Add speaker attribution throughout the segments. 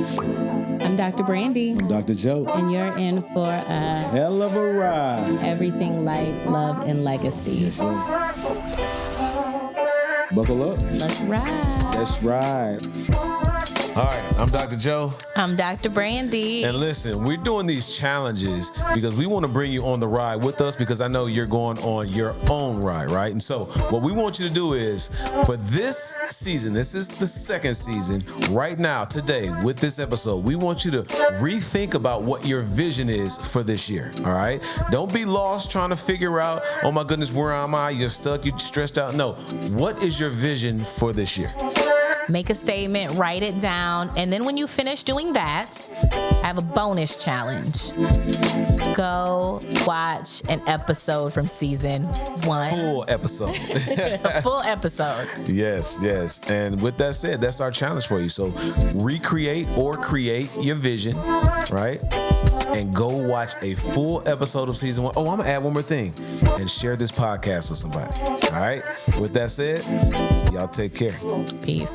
Speaker 1: I'm Dr. Brandi.
Speaker 2: I'm Dr. Joe.
Speaker 1: And you're in for a
Speaker 2: hell of a ride.
Speaker 1: Everything life, love, and legacy.
Speaker 2: Yes, yes. Buckle up.
Speaker 1: Let's ride.
Speaker 2: Let's ride.
Speaker 3: All right, I'm Dr. Joe.
Speaker 1: I'm Dr. Brandi.
Speaker 3: And listen, we're doing these challenges because we want to bring you on the ride with us because I know you're going on your own ride, right? And so what we want you to do is, for this season, this is the second season, right now, today, with this episode, we want you to rethink about what your vision is for this year, all right? Don't be lost trying to figure out, oh my goodness, where am I? You're stuck, you're stressed out. No, what is your vision for this year?
Speaker 1: Make a statement, write it down, and then when you finish doing that, I have a bonus challenge. Go watch an episode from season 1.
Speaker 3: Full episode.
Speaker 1: A full episode.
Speaker 3: Yes, yes. And with that said, that's our challenge for you. So recreate or create your vision, right? And go watch a full episode of season 1. Oh, I'm going to add one more thing. And share this podcast with somebody. All right? With that said, y'all take care.
Speaker 1: Peace.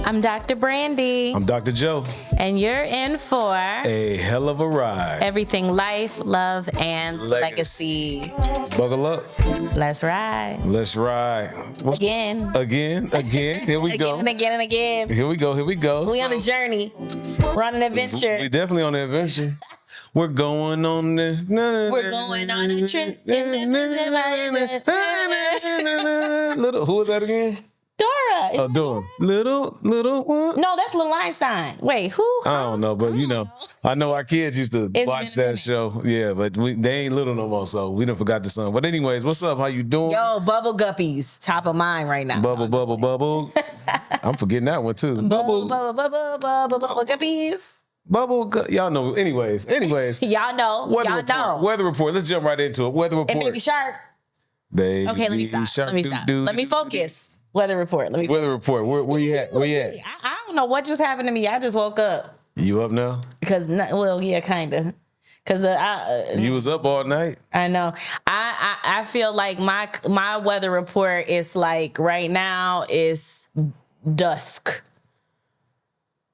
Speaker 1: I'm Dr. Brandi.
Speaker 3: I'm Dr. Joe.
Speaker 1: And you're in for
Speaker 3: a hell of a ride.
Speaker 1: Everything life, love, and legacy.
Speaker 3: Buckle up.
Speaker 1: Let's ride.
Speaker 3: Let's ride.
Speaker 1: Again.
Speaker 3: Here we go.
Speaker 1: Again and again.
Speaker 3: Here we go.
Speaker 1: We on a journey. We're on an adventure.
Speaker 3: We definitely on an adventure. We're going on this.
Speaker 1: We're going on a trip.
Speaker 3: Little, who was that again?
Speaker 1: Dora.
Speaker 3: Dora. Little what?
Speaker 1: No, that's Lil Einstein. Wait, who?
Speaker 3: I don't know, but I know our kids used to watch that show. Yeah, but they ain't little no more, so we done forgot the song. But anyways, what's up? How you doing?
Speaker 1: Yo, Bubble Guppies, top of mind right now.
Speaker 3: Bubble. I'm forgetting that one too.
Speaker 1: Bubble Guppies.
Speaker 3: Y'all know. Anyways.
Speaker 1: Y'all know.
Speaker 3: Weather report. Let's jump right into it. Weather report.
Speaker 1: And Baby Shark.
Speaker 3: Baby
Speaker 1: okay, let me stop. Let me focus. Weather report.
Speaker 3: Weather report. Where you at?
Speaker 1: I don't know what just happened to me. I just woke up.
Speaker 3: You up now?
Speaker 1: Kinda. Cause
Speaker 3: you was up all night.
Speaker 1: I know. I feel like my weather report is like right now is dusk.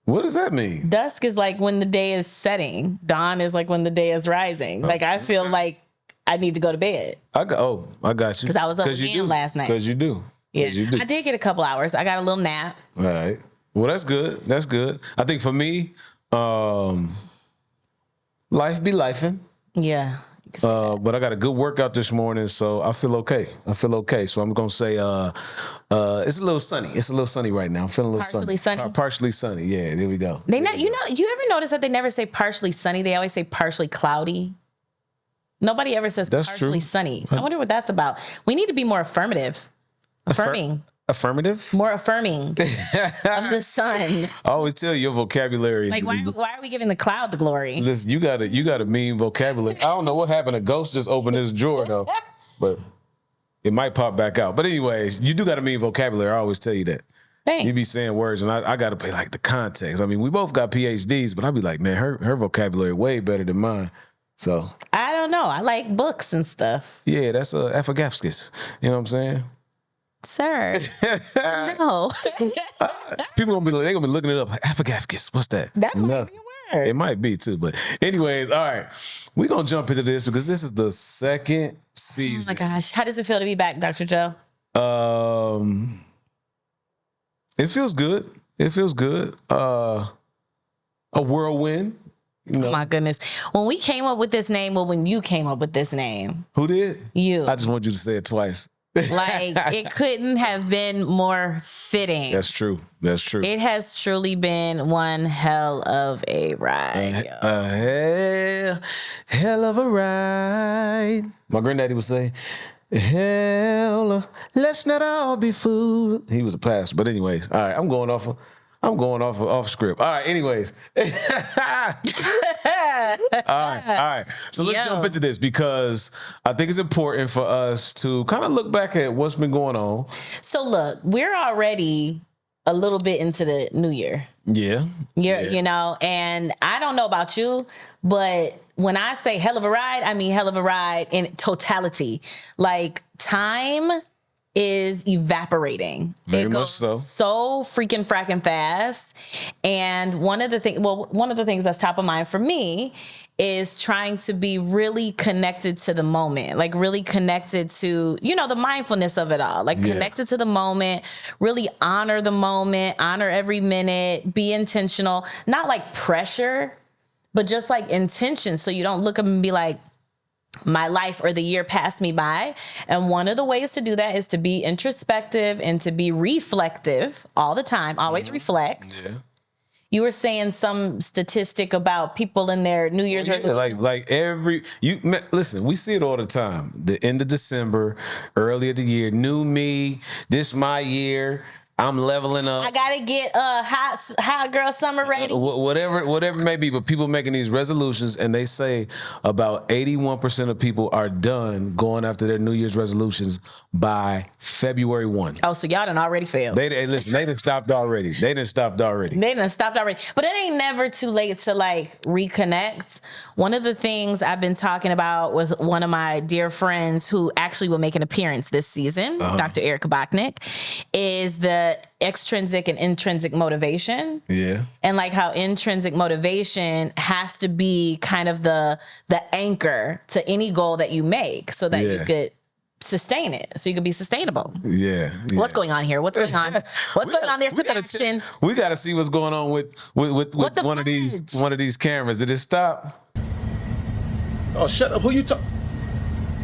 Speaker 3: What does that mean?
Speaker 1: Dusk is like when the day is setting. Dawn is like when the day is rising. Like I feel like I need to go to bed.
Speaker 3: I got you.
Speaker 1: Because I was up again last night.
Speaker 3: Because you do.
Speaker 1: Yeah, I did get a couple hours. I got a little nap.
Speaker 3: All right. Well, that's good. I think for me, life be lifing.
Speaker 1: Yeah.
Speaker 3: But I got a good workout this morning, so I feel okay. So I'm gonna say it's a little sunny. It's a little sunny right now. I'm feeling a little sunny. Partially sunny. Yeah, there we go.
Speaker 1: You ever notice that they never say partially sunny? They always say partially cloudy. Nobody ever says partially sunny. I wonder what that's about. We need to be more affirmative.
Speaker 3: Affirmative?
Speaker 1: More affirming of the sun.
Speaker 3: I always tell you your vocabulary.
Speaker 1: Like, why are we giving the cloud the glory?
Speaker 3: Listen, you got a mean vocabulary. I don't know what happened. A ghost just opened his drawer, though. But it might pop back out. But anyways, you do got a mean vocabulary. I always tell you that.
Speaker 1: Thanks.
Speaker 3: You be saying words, and I got to pay, like, the context. I mean, we both got PhDs, but I be like, man, her vocabulary way better than mine. So.
Speaker 1: I don't know. I like books and stuff.
Speaker 3: Yeah, that's Afagafskis. You know what I'm saying?
Speaker 1: Sir, no.
Speaker 3: People gonna be looking it up like Afagafkis. What's that?
Speaker 1: That might be a word.
Speaker 3: It might be too, but anyways, all right. We're gonna jump into this because this is the second season.
Speaker 1: Oh my gosh, how does it feel to be back, Dr. Joe?
Speaker 3: It feels good. A whirlwind.
Speaker 1: Oh my goodness. When we came up with this name, when you came up with this name.
Speaker 3: Who did?
Speaker 1: You.
Speaker 3: I just want you to say it twice.
Speaker 1: Like, it couldn't have been more fitting.
Speaker 3: That's true.
Speaker 1: It has truly been one hell of a ride.
Speaker 3: Hell of a ride. My granddaddy would say, hell, let's not all be fooled. He was a pastor. But anyways, all right, I'm going off script. All right, anyways. All right. So let's jump into this because I think it's important for us to kind of look back at what's been going on.
Speaker 1: So look, we're already a little bit into the new year.
Speaker 3: Yeah.
Speaker 1: You know, and I don't know about you, but when I say hell of a ride, I mean hell of a ride in totality. Like, time is evaporating.
Speaker 3: Very
Speaker 1: it
Speaker 3: much
Speaker 1: goes
Speaker 3: so
Speaker 1: freaking fracking fast. And one of the things that's top of mind for me is trying to be really connected to the moment, like really connected to, the mindfulness of it all, like connected to the moment, really honor the moment, honor every minute, be intentional, not like pressure, but just like intention. So you don't look up and be like, my life or the year passed me by. And one of the ways to do that is to be introspective and to be reflective all the time. Always reflect. Yeah. You were saying some statistic about people in their New Year's resolution.
Speaker 3: Listen, we see it all the time. The end of December, early of the year, new me, this my year. I'm leveling up.
Speaker 1: I gotta get hot girl summer ready.
Speaker 3: Whatever it may be, but people making these resolutions, and they say about 81% of people are done going after their New Year's resolutions by February 1.
Speaker 1: Oh, so y'all done already failed.
Speaker 3: They done stopped already. But
Speaker 1: it ain't never too late to like reconnect. One of the things I've been talking about with one of my dear friends who actually will make an appearance this season, Dr. Erica Bachnick, is the extrinsic and intrinsic motivation. Yeah. And like how intrinsic motivation has to be kind of the anchor to any goal that you make so that you could sustain it, so you could be sustainable. Yeah. What's going on here? What's going on? What's going on there, Sebastian?
Speaker 3: We got to see what's going on with one of these cameras. Did it stop?
Speaker 4: Oh, shut up. Who you talking?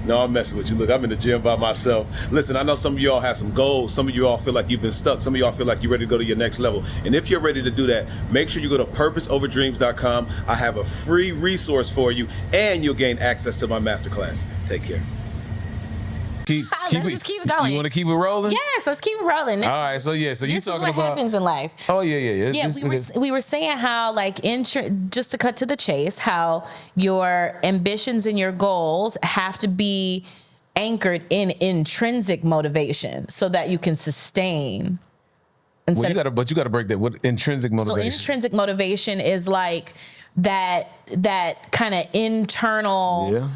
Speaker 4: No, I'm messing with you. Look, I'm in the gym by myself. Listen, I know some of y'all have some goals. Some of you all feel like you've been stuck. Some of y'all feel like you're ready to go to your next level. And if you're ready to do that, make sure you go to purposeoverdreams.com. I have a free resource for you, and you'll gain access to my masterclass. Take care.
Speaker 1: Let's just keep it going.
Speaker 3: You want to keep it rolling?
Speaker 1: Yes, let's keep it rolling.
Speaker 3: All right, so you talking about...
Speaker 1: This is what happens in life.
Speaker 3: Oh, yeah.
Speaker 1: We were saying how, like, just to cut to the chase, how your ambitions and your goals have to be anchored in intrinsic motivation so that you can sustain.
Speaker 3: Well, you got to break that. What intrinsic motivation?
Speaker 1: So intrinsic motivation is like that kind of internal... Yeah.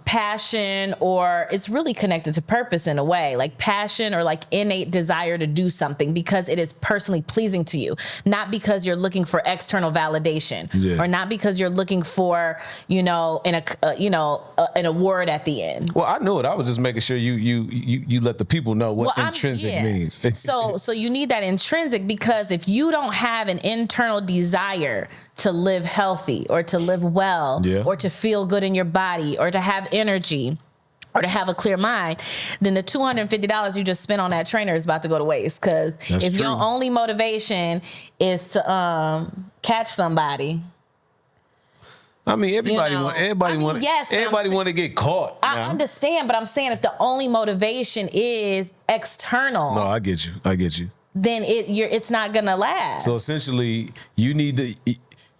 Speaker 1: Passion, or it's really connected to purpose in a way, like passion or like innate desire to do something because it is personally pleasing to you, not because you're looking for external validation or not because you're looking for, an award at the end.
Speaker 3: Well, I knew it. I was just making sure you let the people know what intrinsic means.
Speaker 1: So you need that intrinsic, because if you don't have an internal desire to live healthy or to live well or to feel good in your body or to have energy or to have a clear mind, then the $250 you just spent on that trainer is about to go to waste. Because if your only motivation is to catch somebody,
Speaker 3: I mean, everybody want to get caught.
Speaker 1: I understand, but I'm saying if the only motivation is external,
Speaker 3: no, I get you.
Speaker 1: Then it's not gonna last.
Speaker 3: So essentially,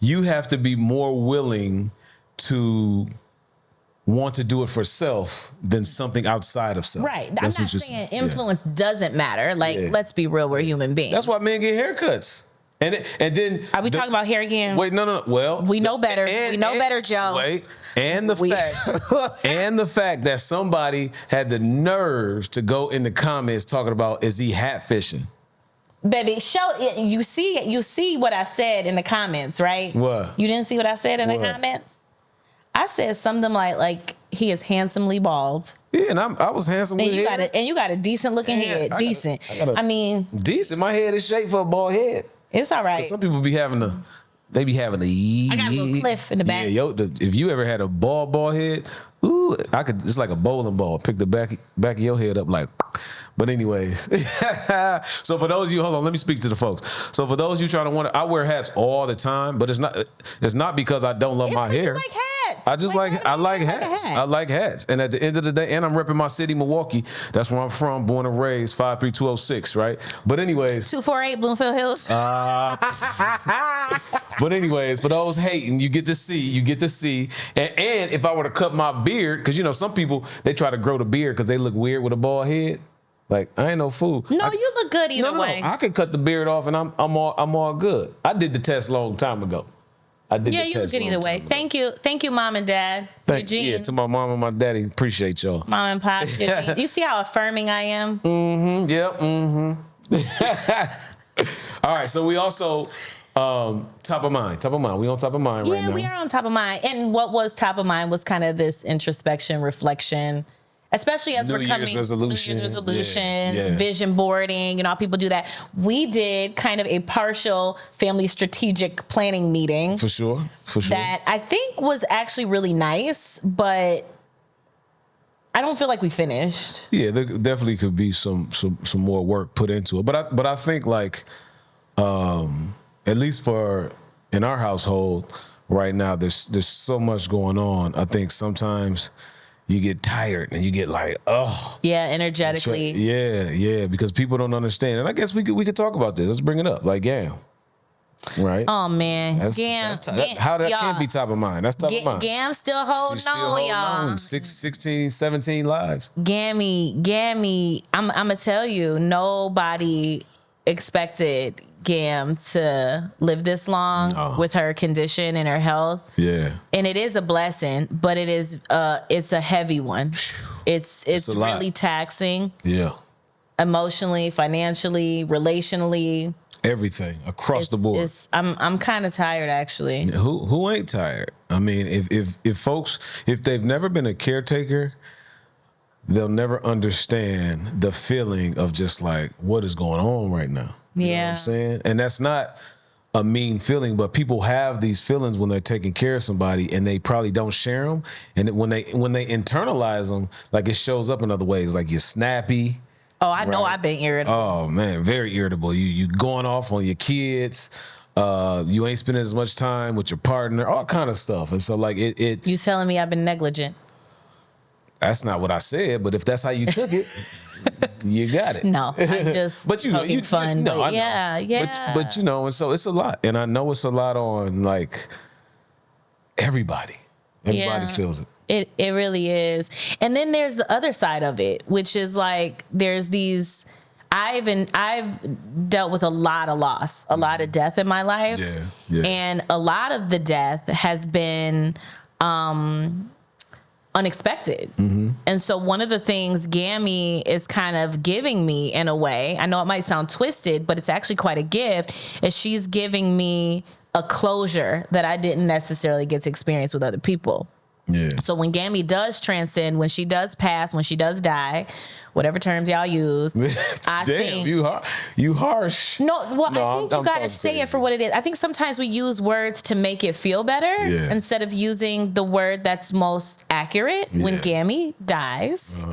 Speaker 3: you have to be more willing to want to do it for self than something outside of self.
Speaker 1: Right. I'm not saying influence doesn't matter. Like, let's be real, we're human beings.
Speaker 3: That's why men get haircuts. And then
Speaker 1: are we talking about hair again?
Speaker 3: Wait, no. Well,
Speaker 1: we know better. We know better, Joe.
Speaker 3: Wait. And the fact that somebody had the nerves to go in the comments talking about, is he hat fishing?
Speaker 1: Baby, you see what I said in the comments, right?
Speaker 3: What?
Speaker 1: You didn't see what I said in the comments? I said something like he is handsomely bald.
Speaker 3: Yeah, and I was handsome with hair.
Speaker 1: And you got a decent looking head. Decent.
Speaker 3: Decent. My head is shaped for a bald head.
Speaker 1: It's all right.
Speaker 3: Some people be having a I got
Speaker 1: a little cliff in the back.
Speaker 3: Yeah, if you ever had a bald head, ooh, it's like a bowling ball. Pick the back of your head up like. But anyways, so for those of you, hold on, let me speak to the folks. So for those of you trying to wonder, I wear hats all the time, but it's not because I don't love my hair.
Speaker 1: You like hats.
Speaker 3: I like hats. I like hats. And at the end of the day, and I'm repping my city, Milwaukee. That's where I'm from, born and raised, 53206, right? But anyways.
Speaker 1: 248 Bloomfield Hills.
Speaker 3: But anyways, for those hating, you get to see. And if I were to cut my beard, because some people, they try to grow the beard because they look weird with a bald head. Like, I ain't no fool.
Speaker 1: No, you look good either way.
Speaker 3: I can cut the beard off and I'm all good. I did the test a long time ago. I did
Speaker 1: Yeah,
Speaker 3: the
Speaker 1: you
Speaker 3: test
Speaker 1: can
Speaker 3: a
Speaker 1: either
Speaker 3: long
Speaker 1: way.
Speaker 3: time ago.
Speaker 1: Thank you, Mom and Dad.
Speaker 3: Yeah, to my mom and my daddy, appreciate y'all.
Speaker 1: Mom and Pop. Eugene. You see how affirming I am?
Speaker 3: Yep. All right, so we also top of mind. We on top of mind right now.
Speaker 1: Yeah, we are on top of mind. And what was top of mind was kind of this introspection, reflection, especially as
Speaker 3: New
Speaker 1: we're coming
Speaker 3: Year's resolution.
Speaker 1: New Year's resolutions,
Speaker 3: Yeah.
Speaker 1: vision boarding, how people do that. We did kind of a partial family strategic planning meeting
Speaker 3: For sure.
Speaker 1: that I think was actually really nice, but I don't feel like we finished.
Speaker 3: Yeah, there definitely could be some more work put into it. But I think like at least for in our household right now, there's so much going on. I think sometimes you get tired and you get like, oh.
Speaker 1: Yeah, energetically.
Speaker 3: Yeah, because people don't understand. And I guess we could talk about this. Let's bring it up. Like, yeah. Right?
Speaker 1: Oh man,
Speaker 3: How that can't be top of mind. That's top of mind.
Speaker 1: Gam still holding
Speaker 3: She's still
Speaker 1: on,
Speaker 3: holding
Speaker 1: y'all.
Speaker 3: on. 16, 17 lives.
Speaker 1: Gammy, I'm gonna tell you, nobody expected Gam to live this long with her condition and her health.
Speaker 3: Yeah.
Speaker 1: And it is a blessing, but it's a heavy one. It's really taxing.
Speaker 3: Yeah.
Speaker 1: Emotionally, financially, relationally.
Speaker 3: Everything across the board.
Speaker 1: I'm kind of tired actually.
Speaker 3: Who ain't tired? I mean, if folks, if they've never been a caretaker, they'll never understand the feeling of just like what is going on right now. You know what I'm saying? And that's not a mean feeling, but people have these feelings when they're taking care of somebody and they probably don't share them. And when they internalize them, like it shows up in other ways, like you're snappy.
Speaker 1: Oh, I know I've been irritable.
Speaker 3: Oh man, very irritable. You going off on your kids. You ain't spending as much time with your partner, all kind of stuff. And so like it
Speaker 1: You telling me I've been negligent?
Speaker 3: That's not what I said, but if that's how you took it, you got it.
Speaker 1: No, I'm just
Speaker 3: but you know,
Speaker 1: poking fun.
Speaker 3: No,
Speaker 1: but
Speaker 3: I know.
Speaker 1: Yeah.
Speaker 3: But you know, and so it's a lot, and I know it's a lot on like everybody. Everybody feels it.
Speaker 1: It really is. And then there's the other side of it, which is like there's these. I've dealt with a lot of loss, a lot of death in my life, and a lot of the death has been unexpected. And so one of the things Gammy is kind of giving me in a way, I know it might sound twisted, but it's actually quite a gift, is she's giving me a closure that I didn't necessarily get to experience with other people.
Speaker 3: Yeah.
Speaker 1: So when Gammy does transcend, when she does pass, when she does die, whatever terms y'all use, I think
Speaker 3: you harsh.
Speaker 1: No, well, I think you gotta say it for what it is. I think sometimes we use words to make it feel better instead of using the word that's most accurate. When Gammy dies,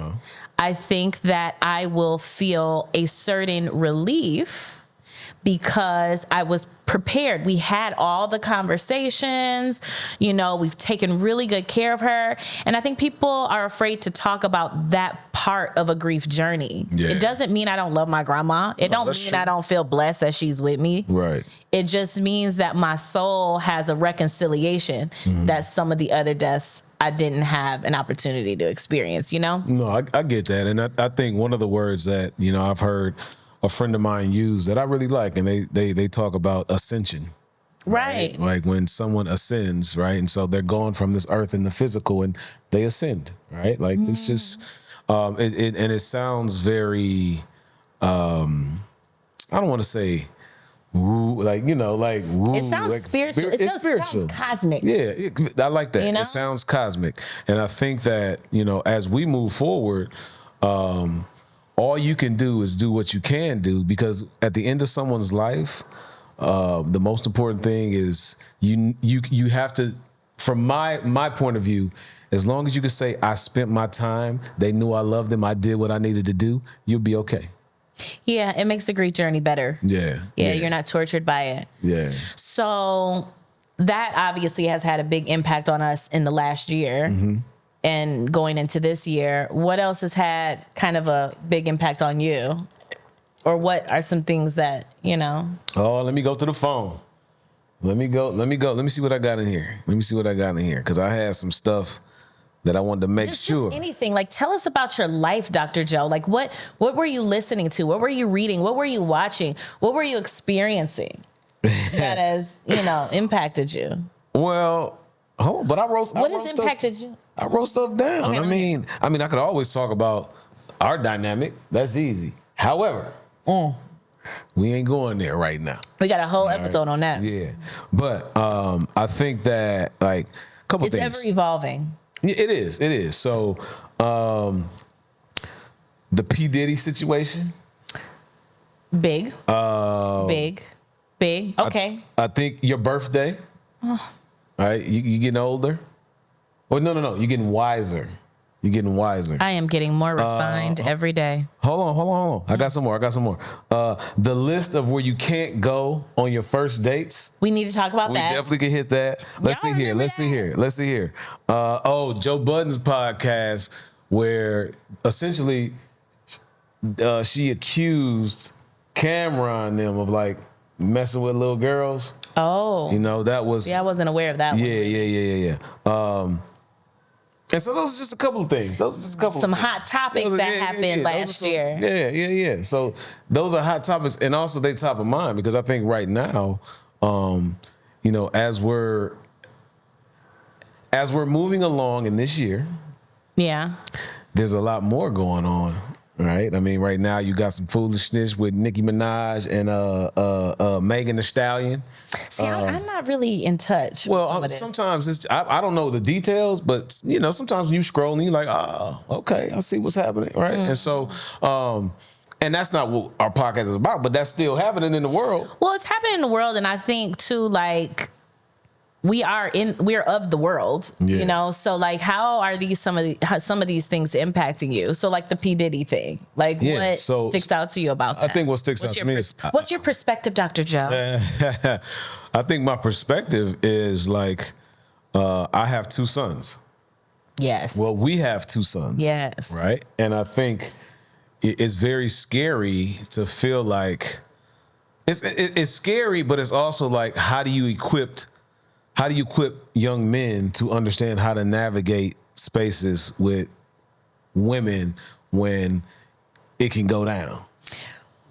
Speaker 1: I think that I will feel a certain relief because I was prepared. We had all the conversations, we've taken really good care of her. And I think people are afraid to talk about that part of a grief journey. Yeah. It doesn't mean I don't love my grandma. It don't mean I don't feel blessed that she's with me.
Speaker 3: Right.
Speaker 1: It just means that my soul has a reconciliation that some of the other deaths I didn't have an opportunity to experience, No,
Speaker 3: I get that. And I think one of the words that, I've heard a friend of mine use that I really like, and they talk about ascension.
Speaker 1: Right.
Speaker 3: Like when someone ascends, right? And so they're gone from this earth in the physical and they ascend, right? Like it's just, it sounds very, I don't want to say woo, like, like woo.
Speaker 1: It sounds
Speaker 3: like
Speaker 1: spiritual.
Speaker 3: It's spiritual.
Speaker 1: Sounds cosmic.
Speaker 3: Yeah, I like that. It sounds cosmic. And I think that, as we move forward, all you can do is do what you can do, because at the end of someone's life, the most important thing is you have to, from my point of view, as long as you can say, I spent my time, they knew I loved them, I did what I needed to do, you'll be okay.
Speaker 1: Yeah, it makes the grief journey better.
Speaker 3: Yeah.
Speaker 1: You're not tortured by it.
Speaker 3: Yeah.
Speaker 1: So that obviously has had a big impact on us in the last year. And going into this year, what else has had kind of a big impact on you? Or what are some things that,
Speaker 3: Oh, let me go to the phone. Let me see what I got in here. Because I had some stuff that I wanted to make sure.
Speaker 1: Just anything. Like, tell us about your life, Dr. Joe. Like, what were you listening to? What were you reading? What were you watching? What were you experiencing that has, impacted you?
Speaker 3: Well, but I wrote.
Speaker 1: What has impacted you?
Speaker 3: I wrote stuff down.
Speaker 1: Okay,
Speaker 3: I mean, I could always talk about our dynamic. That's easy. However, we ain't going there right now.
Speaker 1: We got a whole episode on that.
Speaker 3: Yeah, but I think that like a couple things.
Speaker 1: It's ever evolving.
Speaker 3: Yeah, it is. So the P. Diddy situation.
Speaker 1: Big. Okay.
Speaker 3: I think your birthday. All right, you getting older. Well, no. You're getting wiser.
Speaker 1: I am getting more refined every day.
Speaker 3: Hold on. I got some more. The list of where you can't go on your first dates.
Speaker 1: We need to talk about that.
Speaker 3: We definitely can hit that. Let's see here. Joe Budden's podcast where essentially she accused Cameron and them of like messing with little girls.
Speaker 1: Oh.
Speaker 3: That was...
Speaker 1: Yeah, I wasn't aware of that one.
Speaker 3: Yeah. And so those are just a couple of things.
Speaker 1: Some hot topics that happened last year.
Speaker 3: Yeah. So those are hot topics, and also they top of mind because I think right now, as we're moving along in this year, there's a lot more going on. Right, I mean, right now you got some foolishness with Nicki Minaj and Megan Thee Stallion.
Speaker 1: See, I'm not really in touch.
Speaker 3: Well, sometimes I don't know the details, but sometimes when you scroll and you're like, oh, okay, I see what's happening, right? And so, and that's not what our podcast is about, but that's still happening in the world.
Speaker 1: Well, it's happening in the world, and I think too, like, we're of the world, So like, how are some of these things impacting you? So like the P. Diddy thing, like what sticks out to you about that?
Speaker 3: I think what sticks out to me is
Speaker 1: what's your perspective, Dr. Joe?
Speaker 3: I think my perspective is like I have two sons.
Speaker 1: Yes.
Speaker 3: Well, we have two sons.
Speaker 1: Yes.
Speaker 3: Right, and I think it's very scary to feel like it's scary, but it's also like how do you equip young men to understand how to navigate spaces with women when it can go down?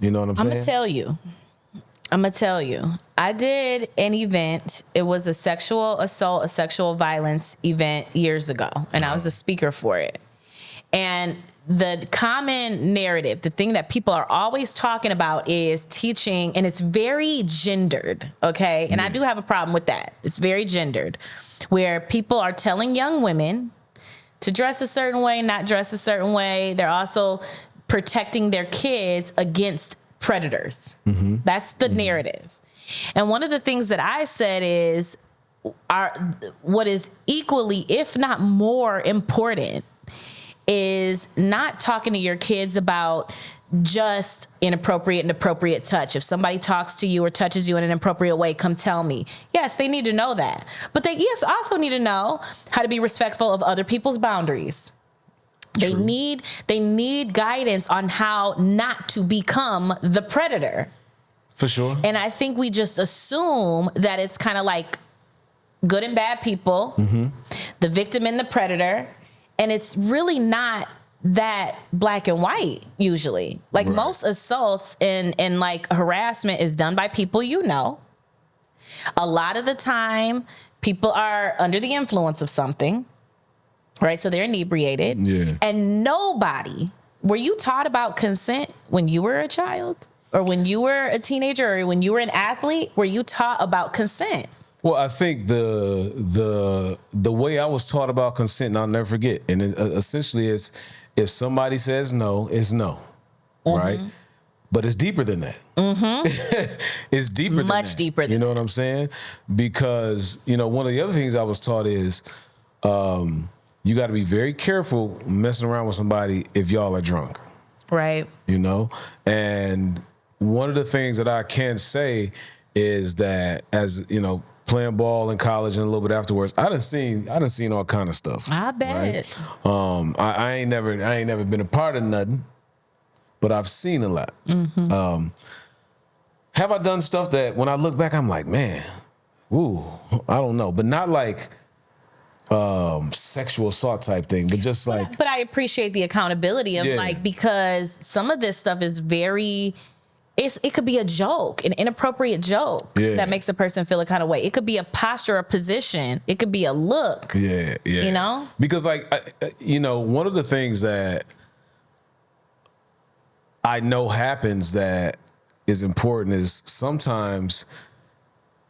Speaker 3: You know what I'm saying?
Speaker 1: I'm going to tell you. I did an event. It was a sexual assault, a sexual violence event years ago, and I was a speaker for it. And the common narrative, the thing that people are always talking about is teaching, and it's very gendered, okay? And I do have a problem with that. It's very gendered, where people are telling young women to dress a certain way, not dress a certain way. They're also protecting their kids against predators. Mm-hmm. That's the narrative. And one of the things that I said is what is equally, if not more important, is not talking to your kids about just inappropriate and appropriate touch. If somebody talks to you or touches you in an inappropriate way, come tell me. Yes, they need to know that. But they also need to know how to be respectful of other people's boundaries. True. They need guidance on how not to become the predator.
Speaker 3: For sure.
Speaker 1: And I think we just assume that it's kind of like good and bad people, the victim and the predator. And it's really not that black and white usually. Like most assaults and like harassment is done by people you know. A lot of the time, people are under the influence of something, right? So they're inebriated. Yeah. And were you taught about consent when you were a child? Or when you were a teenager or when you were an athlete? Were you taught about consent?
Speaker 3: Well, I think the way I was taught about consent, and I'll never forget, and it essentially is if somebody says no, it's no, right? But it's deeper than that. It's deeper than that.
Speaker 1: Much deeper than that.
Speaker 3: You know what I'm saying? Because, one of the other things I was taught is you got to be very careful messing around with somebody if y'all are drunk.
Speaker 1: Right.
Speaker 3: And one of the things that I can say is that as, playing ball in college and a little bit afterwards, I done seen all kind of stuff.
Speaker 1: I bet.
Speaker 3: Right? I ain't never been a part of nothing, but I've seen a lot. Have I done stuff that when I look back, I'm like, man, I don't know, but not like sexual assault type thing, but just like.
Speaker 1: But I appreciate the accountability of because some of this stuff is very it could be a joke, an inappropriate joke that makes a person feel a kind of way. It could be a posture, a position. It could be a look.
Speaker 3: Yeah.
Speaker 1: You know?
Speaker 3: Because like, one of the things that I know happens that is important is sometimes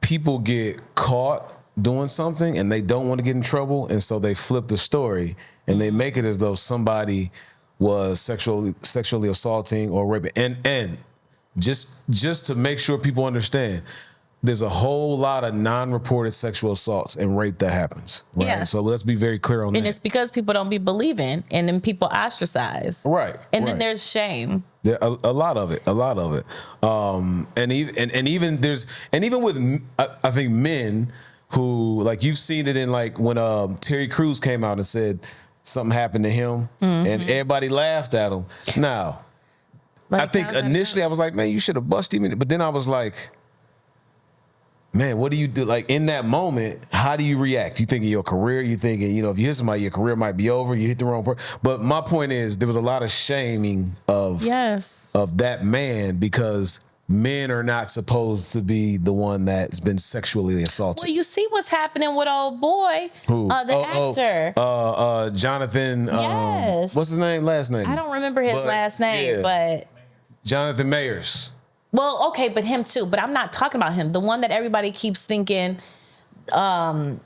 Speaker 3: people get caught doing something and they don't want to get in trouble, and so they flip the story and they make it as though somebody was sexually assaulting or raping. And just to make sure people understand, there's a whole lot of non-reported sexual assaults and rape that happens. Right?
Speaker 1: Yeah.
Speaker 3: So let's be very clear on that.
Speaker 1: And it's because people don't be believing, and then people ostracized.
Speaker 3: Right.
Speaker 1: And then there's shame.
Speaker 3: There, a lot of it. And even with I think men who, like, you've seen it in, like, when Terry Crews came out and said something happened to him and everybody laughed at him. Now,
Speaker 1: Like,
Speaker 3: I think initially I was like, man, you should have busted him. But then I was like, man, what do you do? Like, in that moment, how do you react? You thinking your career? You thinking, if you hit somebody, your career might be over. You hit the wrong person. But my point is, there was a lot of shaming of that man, because men are not supposed to be the one that's been sexually assaulted.
Speaker 1: Well, you see what's happening with old boy, the actor.
Speaker 3: Jonathan.
Speaker 1: Yes.
Speaker 3: What's his name? Last name?
Speaker 1: I don't remember his last name, but
Speaker 3: Jonathan Mayers.
Speaker 1: Well, okay, but him too. But I'm not talking about him. The one that everybody keeps thinking, the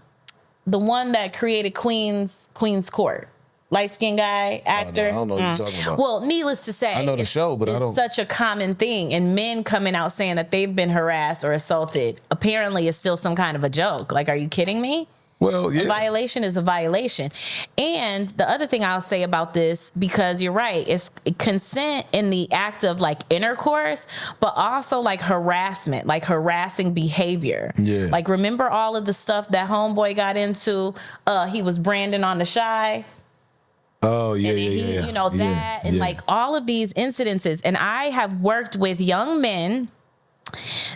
Speaker 1: one that created Queen's Court. Light-skinned guy, actor.
Speaker 3: I don't know what you're talking about.
Speaker 1: Well, needless to say,
Speaker 3: I know the show, but I don't.
Speaker 1: It's such a common thing, and men coming out saying that they've been harassed or assaulted apparently is still some kind of a joke. Like, are you kidding me?
Speaker 3: Well, yeah.
Speaker 1: A violation is a violation. And the other thing I'll say about this, because you're right, it's consent in the act of, like, intercourse, but also, like, harassment, like harassing behavior.
Speaker 3: Yeah.
Speaker 1: Like, remember all of the stuff that homeboy got into? He was branding on the shy.
Speaker 3: Oh, yeah,
Speaker 1: and that, and like all of these incidences. And I have worked with young men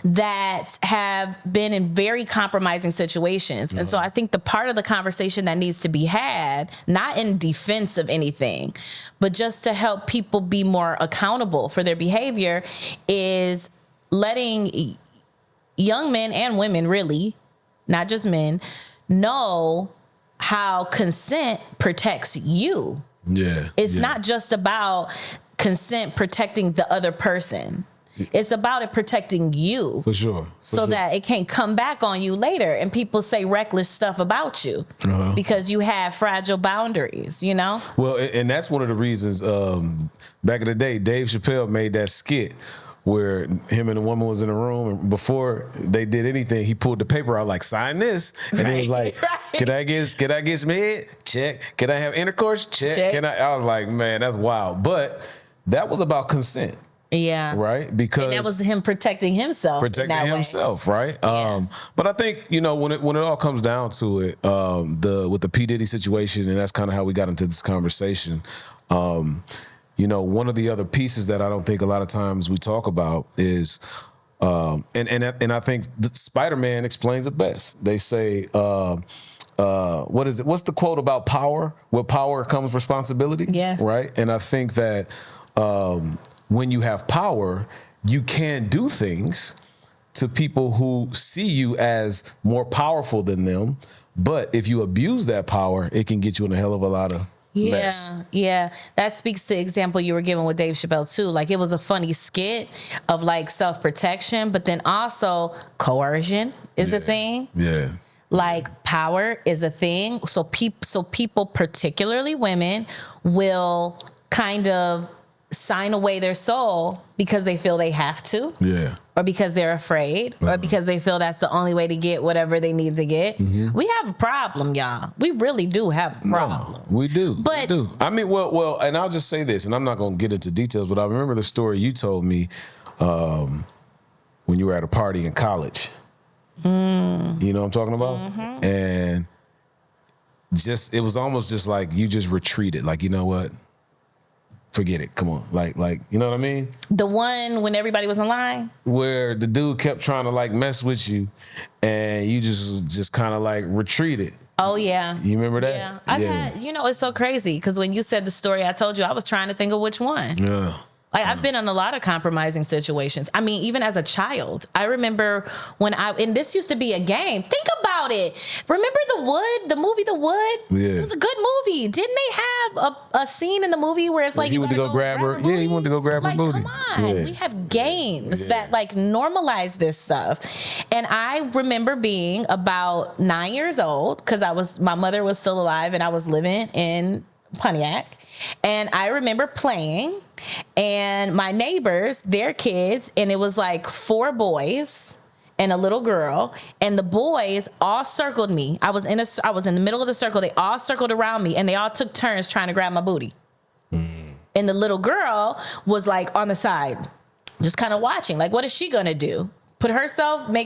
Speaker 1: that have been in very compromising situations. And so I think the part of the conversation that needs to be had, not in defense of anything, but just to help people be more accountable for their behavior, is letting young men and women, really, not just men, know how consent protects you.
Speaker 3: Yeah.
Speaker 1: It's not just about consent protecting the other person. It's about it protecting you.
Speaker 3: For sure.
Speaker 1: That it can't come back on you later and people say reckless stuff about you because you have fragile boundaries, Well,
Speaker 3: and that's one of the reasons, back in the day, Dave Chappelle made that skit where him and the woman was in a room, and before they did anything, he pulled the paper out, like, sign this. And he was like, Can I get some head? Check. Can I have intercourse? Check. I was like, man, that's wild. But that was about consent.
Speaker 1: Yeah.
Speaker 3: Right? Because
Speaker 1: and that was him protecting himself.
Speaker 3: Right?
Speaker 1: Yeah.
Speaker 3: But I think, when it all comes down to it, with the P. Diddy situation, and that's kind of how we got into this conversation, one of the other pieces that I don't think a lot of times we talk about is, and I think Spider-Man explains it best. They say, what is it? What's the quote about power? With power comes responsibility.
Speaker 1: Yeah.
Speaker 3: Right. And I think that when you have power, you can do things to people who see you as more powerful than them. But if you abuse that power, it can get you in a hell of a lot of mess.
Speaker 1: Yeah. That speaks to the example you were giving with Dave Chappelle too. Like, it was a funny skit of, like, self-protection, but then also coercion is a thing.
Speaker 3: Yeah.
Speaker 1: Like, power is a thing. So people, particularly women, will kind of sign away their soul because they feel they have to.
Speaker 3: Yeah.
Speaker 1: Or because they're afraid, or because they feel that's the only way to get whatever they need to get. Mm-hmm. We have a problem, y'all. We really do have a problem.
Speaker 3: No, we do.
Speaker 1: But
Speaker 3: we do. I mean, well, and I'll just say this, and I'm not going to get into details, but I remember the story you told me when you were at a party in college. You know what I'm talking about? Mm-hmm. And it was almost just like you just retreated. Like, you know what? Forget it. Come on. Like, you know what I mean?
Speaker 1: The one when everybody was in line?
Speaker 3: Where the dude kept trying to, like, mess with you and you just kind of, like, retreated.
Speaker 1: Oh, yeah.
Speaker 3: You remember that?
Speaker 1: Yeah. It's so crazy because when you said the story I told you, I was trying to think of which one.
Speaker 3: Yeah.
Speaker 1: Like, I've been in a lot of compromising situations. I mean, even as a child, I remember and this used to be a game. Think about it. Remember the movie The Wood?
Speaker 3: Yeah.
Speaker 1: It was a good movie. Didn't they have a scene in the movie where it's like,
Speaker 3: he went to go grab her? Yeah, he went to go grab her booty.
Speaker 1: Come on.
Speaker 3: Yeah.
Speaker 1: We have games that like normalize this stuff. And I remember being about 9 years old because my mother was still alive and I was living in Pontiac. And I remember playing, and my neighbors, their kids, and it was like 4 boys and a little girl, and the boys all circled me. I was in the middle of the circle. They all circled around me, and they all took turns trying to grab my booty. And the little girl was like on the side, just kind of watching. Like, what is she gonna do? Make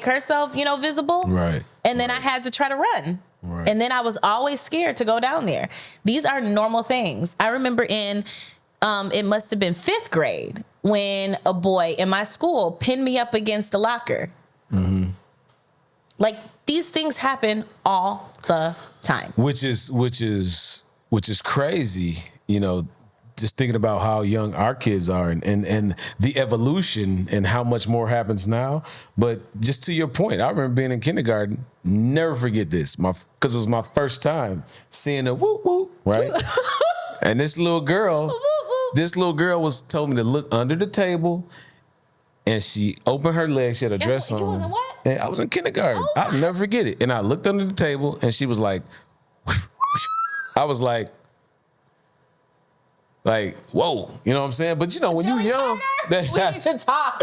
Speaker 1: herself, visible?
Speaker 3: Right.
Speaker 1: And then I had to try to run.
Speaker 3: Right.
Speaker 1: And then I was always scared to go down there. These are normal things. I remember it must have been 5th grade when a boy in my school pinned me up against a locker. Mm-hmm. Like, these things happen all the time.
Speaker 3: Which is crazy, just thinking about how young our kids are and the evolution and how much more happens now. But just to your point, I remember being in kindergarten, never forget this, because it was my first time seeing a whoop whoop, right? And this little girl was told me to look under the table, and she opened her legs, she had a dress on.
Speaker 1: You was in what?
Speaker 3: And I was in kindergarten.
Speaker 1: Oh,
Speaker 3: I'll never forget it. And I looked under the table, and she was like, I was like, whoa, you know what I'm saying? But when you're young,
Speaker 1: we need to talk.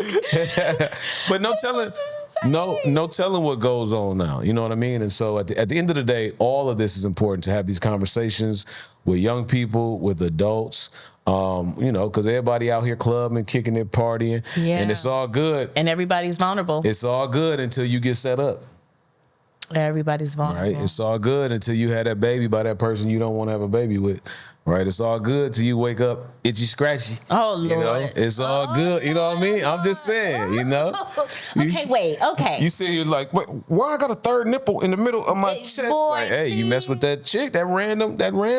Speaker 3: But no telling what goes on now. You know what I mean? And so at the end of the day, all of this is important to have these conversations with young people, with adults, because everybody out here clubbing, kicking it, partying, and it's all good.
Speaker 1: And everybody's vulnerable.
Speaker 3: It's all good until you get set up.
Speaker 1: Everybody's vulnerable.
Speaker 3: Right? It's all good until you have that baby by that person you don't want to have a baby with. Right? It's all good till you wake up itchy scratchy.
Speaker 1: Oh, Lord.
Speaker 3: It's all good. You know what I mean? I'm just saying,
Speaker 1: Okay, wait. Okay.
Speaker 3: You say you're like, wait, why I got a third nipple in the middle of my chest?
Speaker 1: Boy,
Speaker 3: like, hey, you mess with that chick, that random.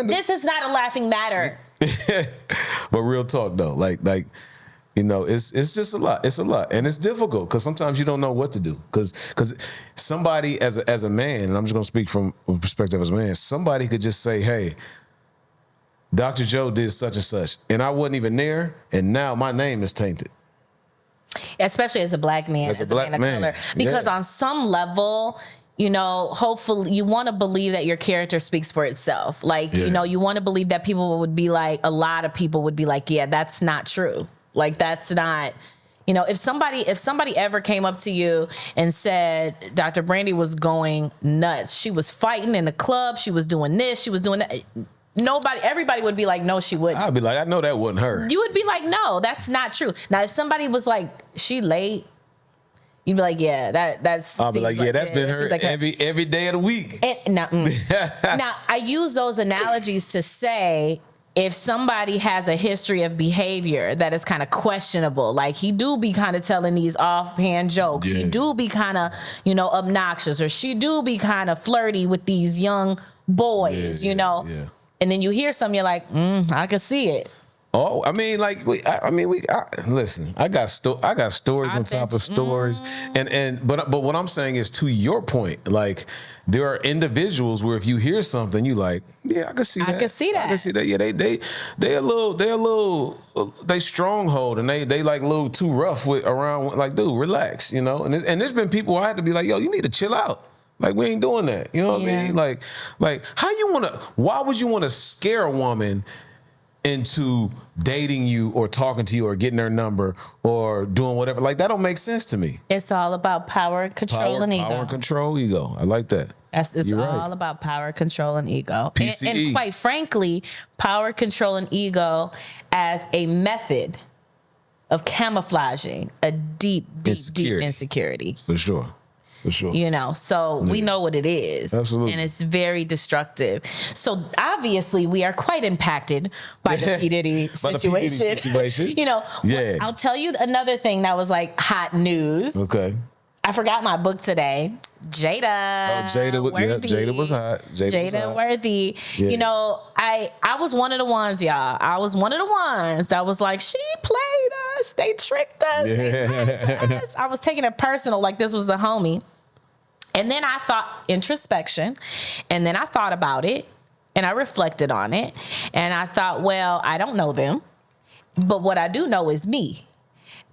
Speaker 1: This is not a laughing matter.
Speaker 3: But real talk though, it's just a lot. It's a lot, and it's difficult because sometimes you don't know what to do. Because somebody as a man, and I'm just gonna speak from a perspective as a man, somebody could just say, hey, Dr. Joe did such and such, and I wasn't even there, and now my name is tainted.
Speaker 1: Especially as a black man, as a man of color. Because on some level, hopefully you want to believe that your character speaks for itself. Like, you want to believe that people would be like, a lot of people would be like, yeah, that's not true. Like, that's not, if somebody ever came up to you and said, Dr. Brandi was going nuts. She was fighting in the club. She was doing this. She was doing that. Everybody would be like, no, she wouldn't.
Speaker 3: I'd be like, I know that wasn't her.
Speaker 1: You would be like, no, that's not true. Now, if somebody was like, she late, you'd be like, yeah, that's.
Speaker 3: I'll be like, yeah, that's been her every day of the week.
Speaker 1: Now, I use those analogies to say, if somebody has a history of behavior that is kind of questionable, like he do be kind of telling these offhand jokes, he do be kind of, obnoxious, or she do be kind of flirty with these young boys, Yeah. And then you hear something, you're like, I can see it.
Speaker 3: Oh, I mean, listen. I got stories on top of stories, but what I'm saying is, to your point, like, there are individuals where if you hear something, you like, yeah, I can see that.
Speaker 1: I can see that.
Speaker 3: Yeah, they stronghold, and they like a little too rough around. Like, dude, relax, And there's been people I had to be like, yo, you need to chill out. Like, we ain't doing that. You know what I mean? Like why would you want to scare a woman into dating you or talking to you or getting their number or doing whatever? Like, that don't make sense to me.
Speaker 1: It's all about power, control, and ego.
Speaker 3: Power, control, ego. I like that.
Speaker 1: It's all about power, control, and ego. And quite frankly, power, control, and ego as a method of camouflaging a deep insecurity.
Speaker 3: For sure. For sure.
Speaker 1: We know what it is.
Speaker 3: Absolutely.
Speaker 1: And it's very destructive. So obviously we are quite impacted by the P. Diddy situation. I'll tell you another thing that was like hot news.
Speaker 3: Okay.
Speaker 1: I forgot my book today. Jada.
Speaker 3: Oh, Jada was hot.
Speaker 1: Jada Worthy.
Speaker 3: Yeah.
Speaker 1: I was one of the ones, y'all. I was one of the ones that was like, she played us. They tricked us. They lied to us. I was taking it personal, like this was a homie. And then I thought introspection, and then I thought about it, and I reflected on it, and I thought, well, I don't know them, but what I do know is me.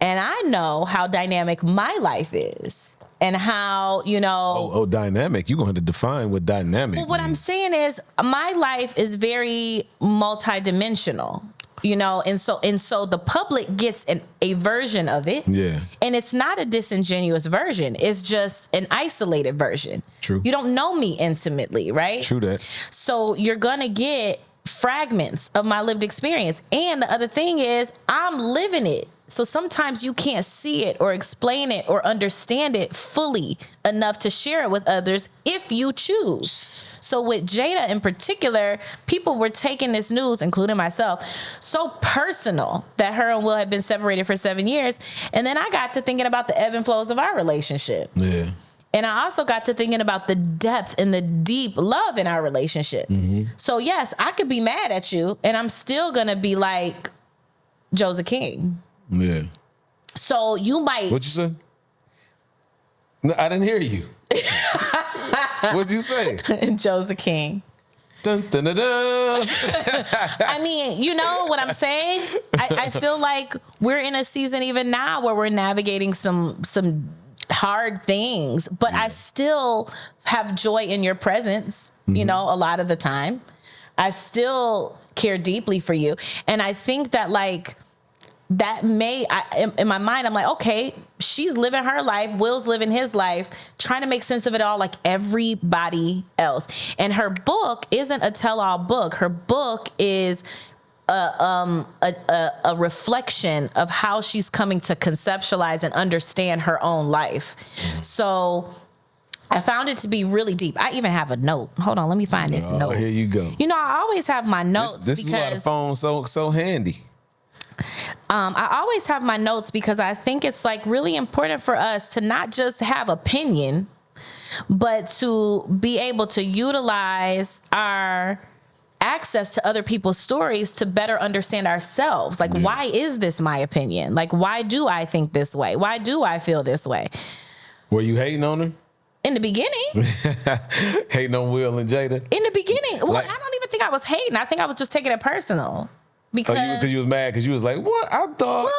Speaker 1: And I know how dynamic my life is and how,
Speaker 3: dynamic. You're going to have to define what dynamic
Speaker 1: Well, what
Speaker 3: means.
Speaker 1: I'm saying is my life is very multidimensional, and so the public gets a version of it.
Speaker 3: Yeah.
Speaker 1: And it's not a disingenuous version. It's just an isolated version.
Speaker 3: True.
Speaker 1: You don't know me intimately, right?
Speaker 3: True that.
Speaker 1: So you're going to get fragments of my lived experience. And the other thing is I'm living it. So sometimes you can't see it or explain it or understand it fully enough to share it with others if you choose. So with Jada in particular, people were taking this news, including myself, so personal that her and Will had been separated for 7 years. And then I got to thinking about the ebb and flows of our relationship.
Speaker 3: Yeah.
Speaker 1: And I also got to thinking about the depth and the deep love in our relationship. Mm-hmm. So yes, I could be mad at you and I'm still going to be like, Joe's a king.
Speaker 3: Yeah.
Speaker 1: So you might.
Speaker 3: What you say? No, I didn't hear you. What'd you say?
Speaker 1: Joe's a king.
Speaker 3: Dun, dun, dun, dun.
Speaker 1: I mean, you know what I'm saying? I feel like we're in a season even now where we're navigating some hard things, but I still have joy in your presence, a lot of the time. I still care deeply for you. And I think that in my mind, I'm like, okay, she's living her life. Will's living his life, trying to make sense of it all like everybody else. And her book isn't a tell-all book. Her book is a reflection of how she's coming to conceptualize and understand her own life. So I found it to be really deep. I even have a note. Hold on, let me find this note.
Speaker 3: Here you go.
Speaker 1: I always have my notes.
Speaker 3: This is why the phone's so handy.
Speaker 1: I always have my notes because I think it's really important for us to not just have opinion, but to be able to utilize our access to other people's stories to better understand ourselves. Why is this my opinion? Why do I think this way? Why do I feel this way?
Speaker 3: Were you hating on her?
Speaker 1: In the beginning.
Speaker 3: Hating on Will and Jada?
Speaker 1: In the beginning. Well, I don't even think I was hating. I think I was just taking it personal. Because
Speaker 3: you was mad because you was like, what? I thought.
Speaker 1: Well,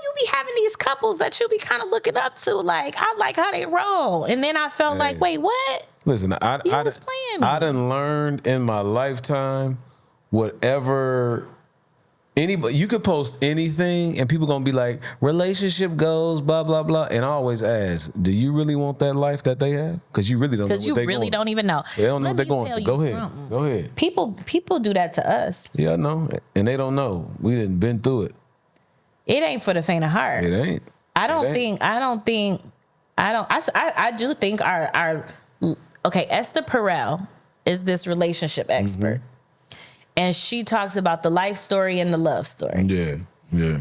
Speaker 1: you be having these couples that you be kind of looking up to. I like how they roll. And then I felt like, wait, what?
Speaker 3: Listen, I
Speaker 1: was playing me.
Speaker 3: I done learned in my lifetime whatever anybody, you could post anything and people gonna be like, relationship goals, blah, blah, blah. And I always ask, do you really want that life that they have? Because you really don't know what
Speaker 1: Because you really don't even know.
Speaker 3: They don't know what they're going through. Go ahead.
Speaker 1: People do that to us.
Speaker 3: Yeah, I know. And they don't know. We done been through it.
Speaker 1: It ain't for the faint of heart.
Speaker 3: It ain't.
Speaker 1: I do think our Esther Perel is this relationship expert. Mm-hmm. And she talks about the life story and the love story.
Speaker 3: Yeah.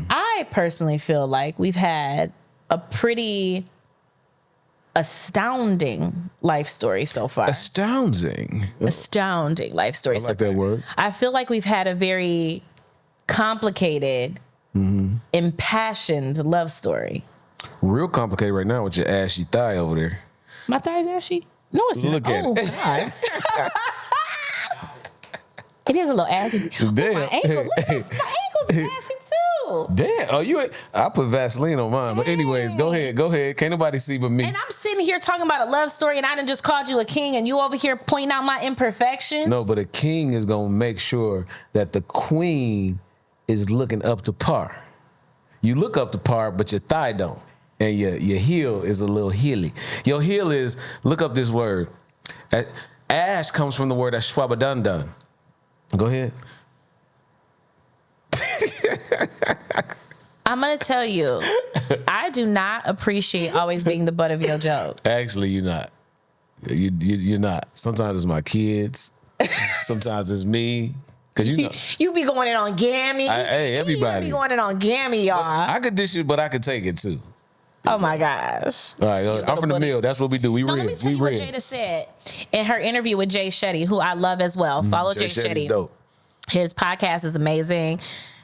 Speaker 1: I personally feel like we've had a pretty astounding life story so far.
Speaker 3: Astounding
Speaker 1: life story so far.
Speaker 3: I like that word.
Speaker 1: I feel like we've had a very complicated, impassioned love story.
Speaker 3: Real complicated right now with your ashy thigh over there.
Speaker 1: My thigh's ashy? No, it's not.
Speaker 3: Look at it.
Speaker 1: God. It is a little ashy.
Speaker 3: Damn.
Speaker 1: My ankle. Look, my ankle's ashy too.
Speaker 3: Damn. I put Vaseline on mine. But anyways, go ahead. Can't nobody see but me.
Speaker 1: And I'm sitting here talking about a love story and I done just called you a king and you over here pointing out my imperfections.
Speaker 3: No, but a king is going to make sure that the queen is looking up to par. You look up to par, but your thigh don't. And your heel is a little heely. Your heel is, look up this word. Ash comes from the word ashwabadundan. Go ahead.
Speaker 1: I'm going to tell you, I do not appreciate always being the butt of your joke.
Speaker 3: Actually, you're not. You're not. Sometimes it's my kids. Sometimes it's me. Because
Speaker 1: you be going in on Gammy.
Speaker 3: Hey, everybody.
Speaker 1: You be going in on Gammy, y'all.
Speaker 3: I could dish it, but I could take it too.
Speaker 1: Oh my gosh.
Speaker 3: All right, I'm from the mill. That's what we do.
Speaker 1: Let me tell you what Jada said in her interview with Jay Shetty, who I love as well. Follow Jay Shetty.
Speaker 3: Dope.
Speaker 1: His podcast is amazing.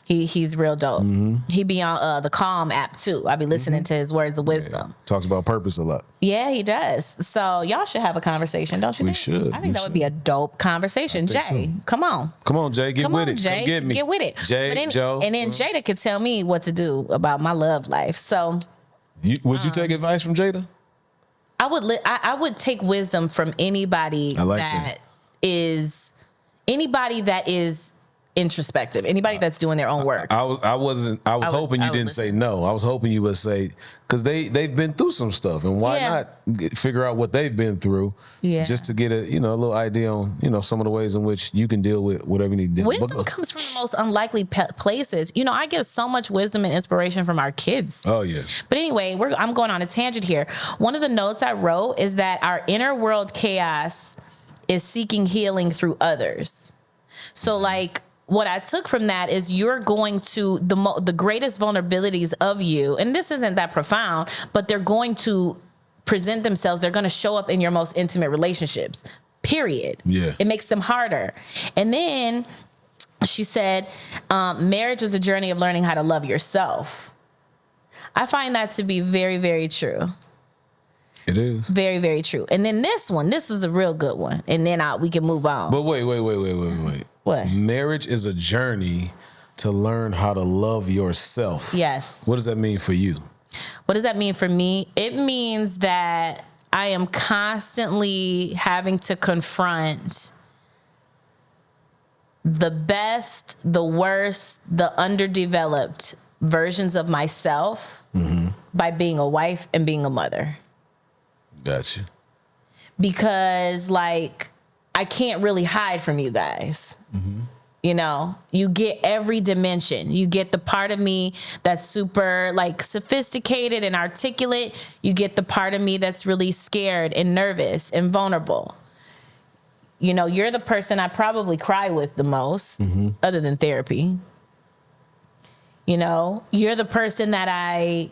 Speaker 1: He's real dope. He be on the Calm app too. I be listening to his words of wisdom.
Speaker 3: Talks about purpose a lot.
Speaker 1: Yeah, he does. So y'all should have a conversation, don't you
Speaker 3: We
Speaker 1: think?
Speaker 3: should.
Speaker 1: I think that would be a dope conversation. Jay,
Speaker 3: so.
Speaker 1: Come on.
Speaker 3: Come on, Jay, get with it.
Speaker 1: Jay,
Speaker 3: Come get me.
Speaker 1: Get with it.
Speaker 3: Jay, Joe.
Speaker 1: And then Jada could tell me what to do about my love life. So
Speaker 3: Would you take advice from Jada?
Speaker 1: I would take wisdom from anybody that is introspective, anybody that's doing their own work.
Speaker 3: I was hoping you didn't say no. I was hoping you would say, because they've been through some stuff, and why not figure out what they've been through, just to get a little idea on some of the ways in which you can deal with whatever you need to deal with.
Speaker 1: Wisdom comes from the most unlikely places. I get so much wisdom and inspiration from our kids.
Speaker 3: Oh yeah.
Speaker 1: But anyway, I'm going on a tangent here. One of the notes I wrote is that our inner world chaos is seeking healing through others. So like, what I took from that is you're going to the greatest vulnerabilities of you, and this isn't that profound, but they're going to present themselves. They're going to show up in your most intimate relationships, period.
Speaker 3: Yeah.
Speaker 1: It makes them harder. And then she said, marriage is a journey of learning how to love yourself. I find that to be very, very true.
Speaker 3: It is.
Speaker 1: Very, very true. And then this is a real good one. And then we can move on.
Speaker 3: But wait.
Speaker 1: What?
Speaker 3: Marriage is a journey to learn how to love yourself.
Speaker 1: Yes.
Speaker 3: What does that mean for you?
Speaker 1: What does that mean for me? It means that I am constantly having to confront the best, the worst, the underdeveloped versions of myself by being a wife and being a mother.
Speaker 3: Gotcha.
Speaker 1: Because I can't really hide from you guys. You get every dimension. You get the part of me that's super sophisticated and articulate. You get the part of me that's really scared and nervous and vulnerable. You're the person I probably cry with the most, other than therapy. You're the person that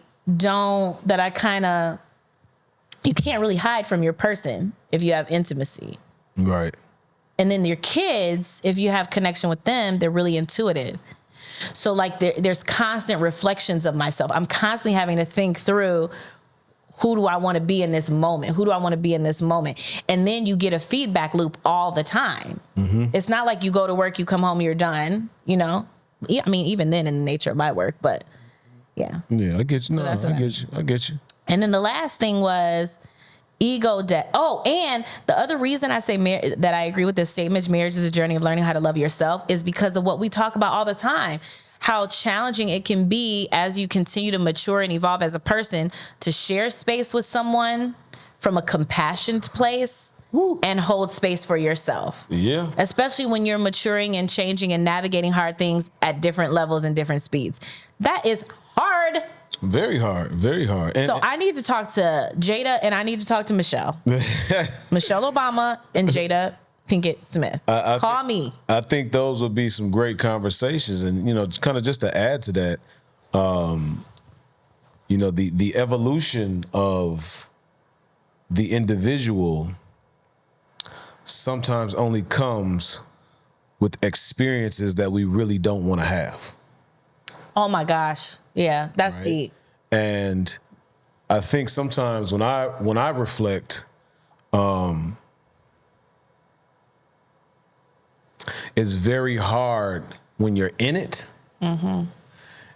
Speaker 1: you can't really hide from your person if you have intimacy.
Speaker 3: Right.
Speaker 1: And then your kids, if you have connection with them, they're really intuitive. So there's constant reflections of myself. I'm constantly having to think through, who do I want to be in this moment? Who do I want to be in this moment? And then you get a feedback loop all the time. It's not like you go to work, you come home, you're done, I mean, even then in the nature of my work, but yeah. Yeah,
Speaker 3: I get you. I get you.
Speaker 1: And then the last thing was ego death. Oh, and the other reason I say that I agree with this statement, marriage is a journey of learning how to love yourself, is because of what we talk about all the time. How challenging it can be as you continue to mature and evolve as a person to share space with someone from a compassionate place. Woo. And hold space for yourself. Yeah. Especially when you're maturing and changing and navigating hard things at different levels and different speeds. That is hard.
Speaker 3: Very hard. Very hard.
Speaker 1: So I need to talk to Jada and I need to talk to Michelle. Michelle Obama and Jada Pinkett Smith. Call me.
Speaker 3: I think those would be some great conversations. And, kind of just to add to that, the evolution of the individual sometimes only comes with experiences that we really don't want to have.
Speaker 1: Oh my gosh. Yeah, that's deep.
Speaker 3: And I think sometimes when I reflect, it's very hard when you're in it and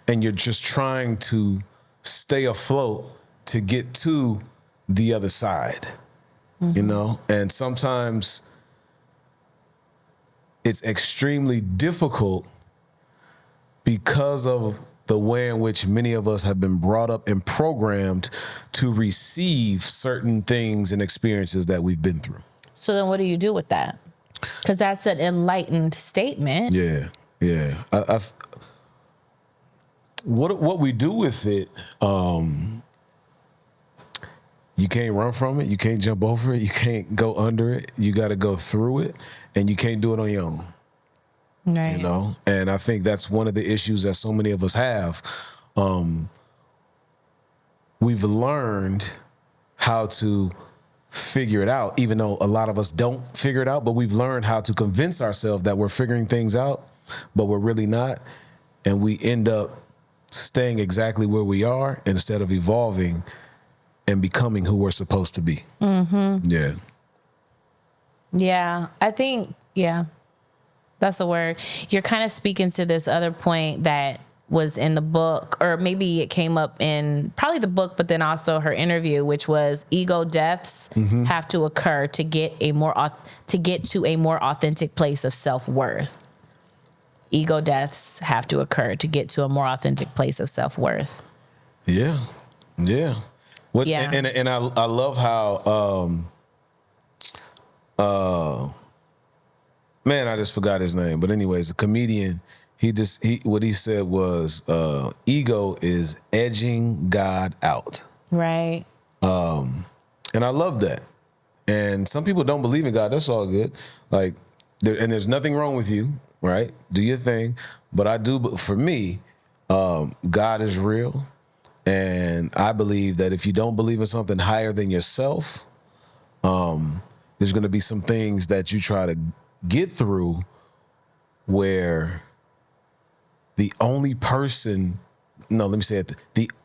Speaker 3: you're just trying to stay afloat to get to the other side. And sometimes it's extremely difficult because of the way in which many of us have been brought up and programmed to receive certain things and experiences that we've been through.
Speaker 1: So then what do you do with that? Because that's an enlightened statement.
Speaker 3: Yeah. What we do with it, you can't run from it. You can't jump over it. You can't go under it. You got to go through it, and you can't do it on your own.
Speaker 1: Right.
Speaker 3: And I think that's one of the issues that so many of us have. We've learned how to figure it out, even though a lot of us don't figure it out, but we've learned how to convince ourselves that we're figuring things out, but we're really not. and we end up staying exactly where we are instead of evolving and becoming who we're supposed to be. Yeah.
Speaker 1: Yeah, I think, that's a word. You're kind of speaking to this other point that was in the book, or maybe it came up in probably the book, but then also her interview, which was ego deaths have to occur to get to a more authentic place of self-worth. Ego deaths have to occur to get to a more authentic place of self-worth.
Speaker 3: Yeah. Yeah.
Speaker 1: Yeah.
Speaker 3: And I love how man, I just forgot his name. But anyways, a comedian, what he said was ego is edging God out.
Speaker 1: Right.
Speaker 3: And I love that. And some people don't believe in God. That's all good. Like, there's nothing wrong with you, right? Do your thing. But I do. But for me, God is real. And I believe that if you don't believe in something higher than yourself, there's going to be some things that you try to get through where the only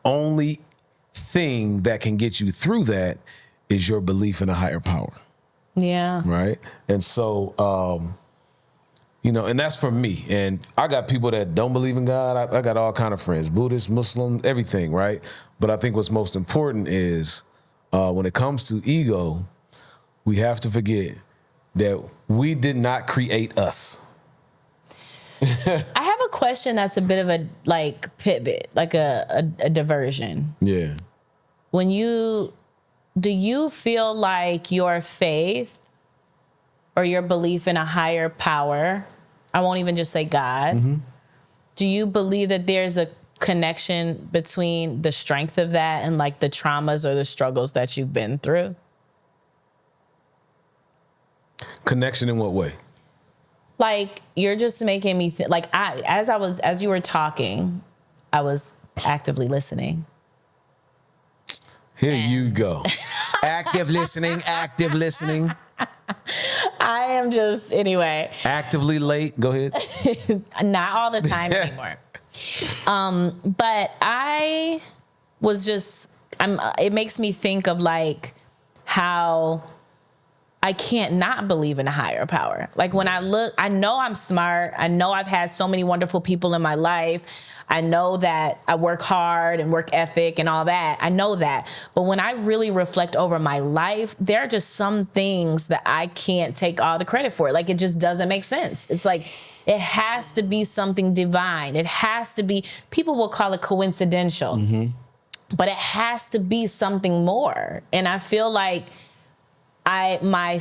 Speaker 3: only thing that can get you through that is your belief in a higher power.
Speaker 1: Yeah.
Speaker 3: Right. And so, and that's for me. And I got people that don't believe in God. I got all kind of friends, Buddhist, Muslim, everything. Right. But I think what's most important is when it comes to ego, we have to forget that we did not create us.
Speaker 1: I have a question that's a bit of a pivot, like a diversion.
Speaker 3: Yeah.
Speaker 1: Do you feel like your faith or your belief in a higher power, I won't even just say God, do you believe that there's a connection between the strength of that and like the traumas or the struggles that you've been through?
Speaker 3: Connection in what way?
Speaker 1: Like, you're just making me think, like, as you were talking, I was actively listening.
Speaker 3: Here you go. Active listening.
Speaker 1: I am just, anyway.
Speaker 3: Actively late. Go ahead.
Speaker 1: Not all the time anymore. But I was just, it makes me think of like how I can't not believe in a higher power. Like when I look, I know I'm smart. I know I've had so many wonderful people in my life. I know that I work hard and work ethic and all that. I know that. But when I really reflect over my life, there are just some things that I can't take all the credit for. Like, it just doesn't make sense. It's like, it has to be something divine. It has to be, people will call it coincidental, but it has to be something more. And I feel like my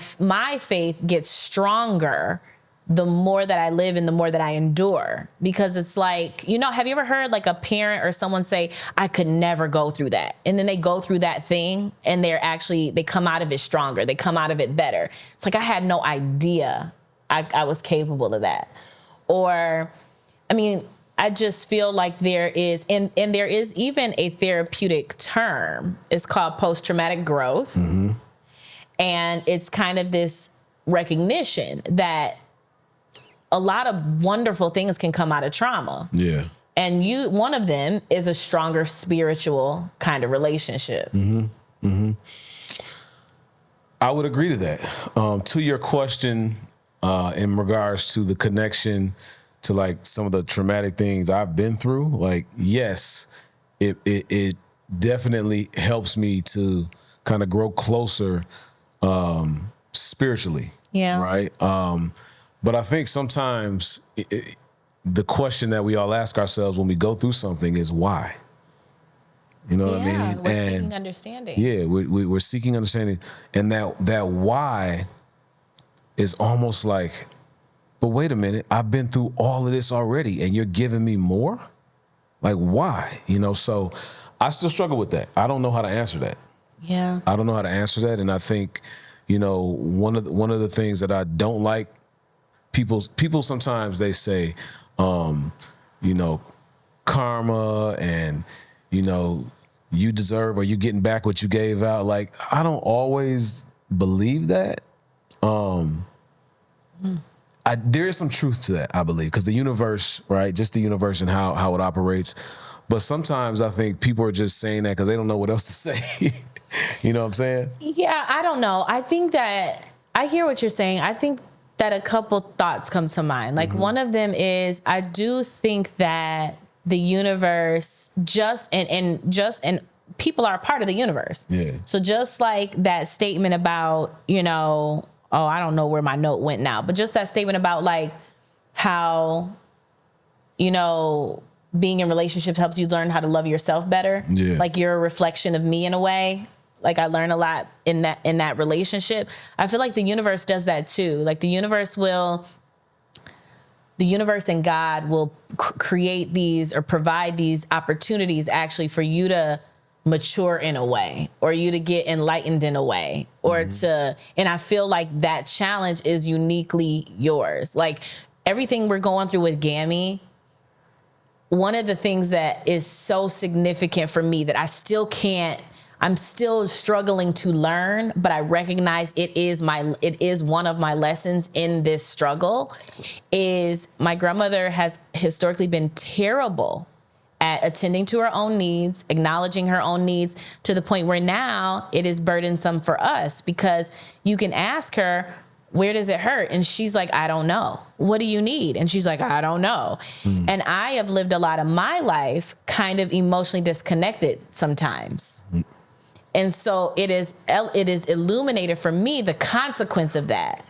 Speaker 1: faith gets stronger the more that I live and the more that I endure, because it's like, have you ever heard like a parent or someone say, I could never go through that? And then they go through that thing and they come out of it stronger. They come out of it better. It's like, I had no idea I was capable of that. Or, I just feel like there is, and there is even a therapeutic term. It's called post-traumatic growth. And it's kind of this recognition that a lot of wonderful things can come out of trauma. Yeah. And one of them is a stronger spiritual kind of relationship.
Speaker 3: I would agree to that. To your question, in regards to the connection to like some of the traumatic things I've been through, like, yes, it definitely helps me to kind of grow closer spiritually.
Speaker 1: Yeah.
Speaker 3: Right. But I think sometimes the question that we all ask ourselves when we go through something is why. You know what I mean?
Speaker 1: We're seeking understanding.
Speaker 3: Yeah, we're seeking understanding, and that why is almost like, but wait a minute, I've been through all of this already, and you're giving me more. Like, why? So I still struggle with that. I don't know how to answer that.
Speaker 1: Yeah.
Speaker 3: I don't know how to answer that, and I think, one of the things that I don't like, people sometimes they say, karma and, you deserve, or you getting back what you gave out. Like, I don't always believe that. there is some truth to that, I believe, because the universe, right? Just the universe and how it operates. But sometimes I think people are just saying that because they don't know what else to say. You know what I'm saying?
Speaker 1: Yeah, I don't know. I think that I hear what you're saying. I think that a couple thoughts come to mind. Like one of them is I do think that the universe and people are a part of the universe.
Speaker 3: Yeah.
Speaker 1: So just like that statement about, I don't know where my note went now, but just that statement about like how, being in relationships helps you learn how to love yourself better.
Speaker 3: Yeah.
Speaker 1: Like you're a reflection of me in a way. Like I learn a lot in that relationship. I feel like the universe does that too. Like the universe and God will create these or provide these opportunities actually for you to mature in a way, or you to get enlightened in a way, or and I feel like that challenge is uniquely yours. Like everything we're going through with Gammy, one of the things that is so significant for me that I'm still struggling to learn, but I recognize it is one of my lessons in this struggle, is my grandmother has historically been terrible at attending to her own needs, acknowledging her own needs, to the point where now it is burdensome for us, because you can ask her, where does it hurt? And she's like, I don't know. What do you need? And she's like, I don't know. And I have lived a lot of my life kind of emotionally disconnected sometimes. And so it is illuminated for me the consequence of that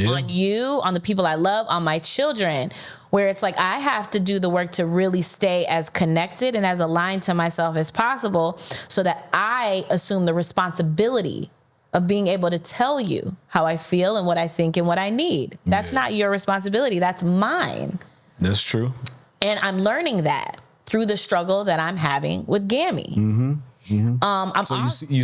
Speaker 1: on you, on the people I love, on my children, where it's like I have to do the work to really stay as connected and as aligned to myself as possible, so that I assume the responsibility of being able to tell you how I feel and what I think and what I need. That's not your responsibility. That's mine.
Speaker 3: That's true.
Speaker 1: And I'm learning that through the struggle that I'm having with Gammy.
Speaker 3: You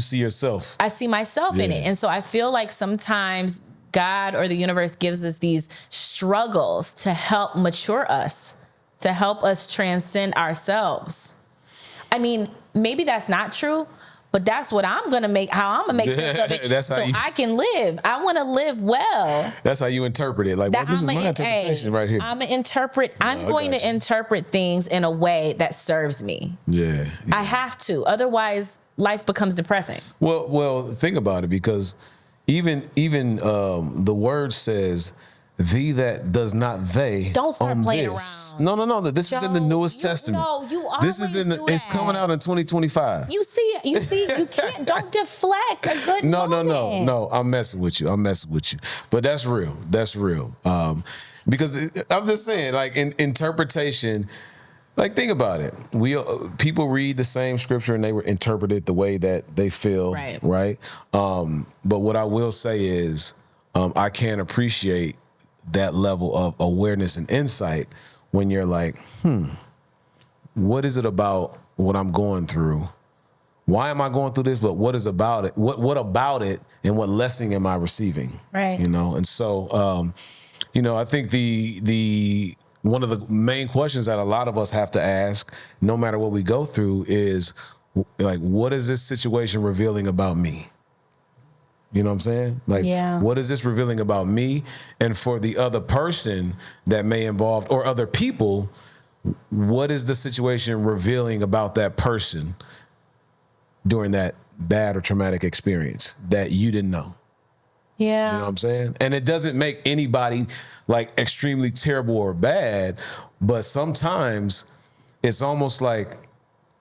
Speaker 3: see yourself.
Speaker 1: I see myself in it. And so I feel like sometimes God or the universe gives us these struggles to help mature us, to help us transcend ourselves. I mean, maybe that's not true, but that's what I'm going to make, how I'm going to make sense of it.
Speaker 3: That's how
Speaker 1: I can live. I want to live well.
Speaker 3: That's how you interpret it. Like, well, this is my interpretation right here.
Speaker 1: I'm going to interpret things in a way that serves me.
Speaker 3: Yeah.
Speaker 1: I have to. Otherwise, life becomes depressing.
Speaker 3: Well, think about it, because even the word says, thee that does not they.
Speaker 1: Don't start playing
Speaker 3: this.
Speaker 1: around.
Speaker 3: No. This is in the newest testament.
Speaker 1: No, you always
Speaker 3: This is it's coming out in 2025.
Speaker 1: You see, you can't, don't deflect a good moment.
Speaker 3: No. I'm messing with you. But that's real. Because I'm just saying, like, in interpretation, like, think about it. People read the same scripture and they interpret it the way that they feel, right? But what I will say is, I can appreciate that level of awareness and insight when you're like, what is it about what I'm going through? Why am I going through this? But what is about it? What about it? And what lesson am I receiving?
Speaker 1: Right.
Speaker 3: And so, I think the one of the main questions that a lot of us have to ask, no matter what we go through, is like, what is this situation revealing about me? You know what I'm saying? Like, what is this revealing about me? And for the other person that may involve, or other people, what is the situation revealing about that person during that bad or traumatic experience that you didn't know?
Speaker 1: Yeah.
Speaker 3: You know what I'm saying? And it doesn't make anybody like extremely terrible or bad, but sometimes it's almost like,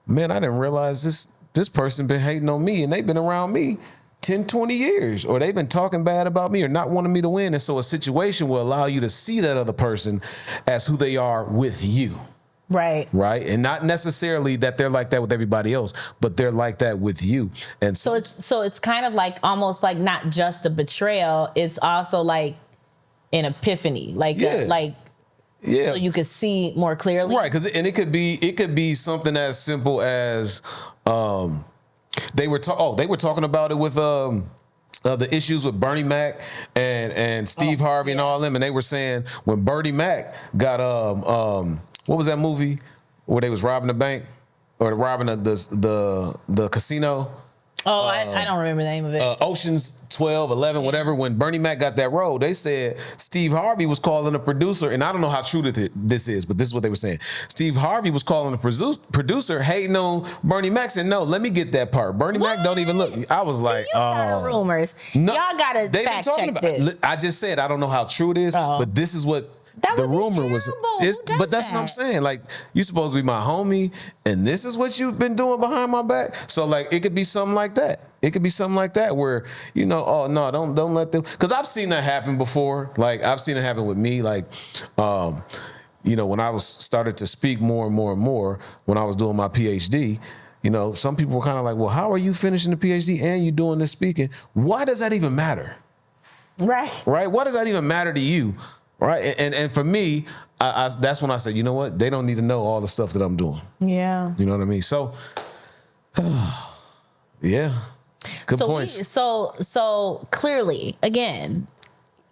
Speaker 3: man, I didn't realize this person been hating on me and they've been around me 10, 20 years, or they've been talking bad about me or not wanting me to win. And so a situation will allow you to see that other person as who they are with you.
Speaker 1: Right.
Speaker 3: And not necessarily that they're like that with everybody else, but they're like that with you. And
Speaker 1: so it's kind of like almost like not just a betrayal. It's also like an epiphany, so you could see more clearly.
Speaker 3: Right. It could be something as simple as, they were talking about it with the issues with Bernie Mac and Steve Harvey and all them, and they were saying when Bernie Mac got what was that movie where they was robbing the bank or robbing the casino?
Speaker 1: I don't remember the name of it.
Speaker 3: Ocean's 12, 11, whatever, when Bernie Mac got that role, they said Steve Harvey was calling a producer, and I don't know how true this is, but this is what they were saying. Steve Harvey was calling a producer, hating on Bernie Mac, said, no, let me get that part. Bernie Mac don't even look. I was like,
Speaker 1: started rumors.
Speaker 3: No,
Speaker 1: y'all gotta fact check this.
Speaker 3: I just said, I don't know how true it is, but this is what
Speaker 1: that
Speaker 3: the rumor was. But that's what I'm saying. Like, you supposed to be my homie, and this is what you've been doing behind my back. So like, it could be something like that. It could be something like that where, you know, oh no, don't let them. Because I've seen that happen before. Like, I've seen it happen with me. Like, you know, when I started to speak more and more and more when I was doing my PhD. You know, some people were kind of like, well, how are you finishing the PhD and you doing this speaking? Why does that even matter?
Speaker 1: Right.
Speaker 3: Right. Why does that even matter to you? Right. And for me, that's when I said, you know what? They don't need to know all the stuff that I'm doing.
Speaker 1: Yeah.
Speaker 3: You know what I mean? So, yeah. Good points.
Speaker 1: So clearly, again,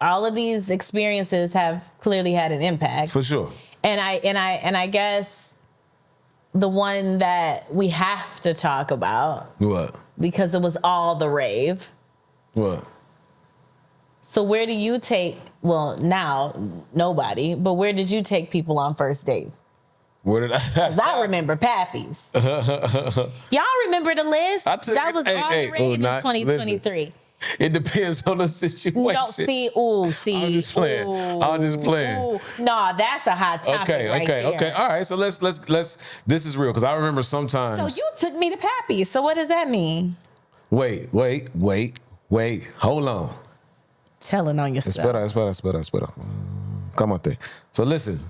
Speaker 1: all of these experiences have clearly had an impact.
Speaker 3: For sure.
Speaker 1: And I guess the one that we have to talk about.
Speaker 3: What?
Speaker 1: Because it was all the rave.
Speaker 3: What?
Speaker 1: So where do you take, well, now, nobody, but where did you take people on first dates?
Speaker 3: Where did I?
Speaker 1: Because I remember Pappy's. Y'all remember the list? That was all the rave in 2023.
Speaker 3: Listen, it depends on the situation.
Speaker 1: No, see.
Speaker 3: I'm just playing. I'm just playing.
Speaker 1: No, that's a hot topic there.
Speaker 3: Okay. All right, so let's. This is real because I remember sometimes.
Speaker 1: So you took me to Pappy's. So what does that mean?
Speaker 3: Wait. Hold on.
Speaker 1: Telling on yourself.
Speaker 3: Espera. Come on, thing. So listen,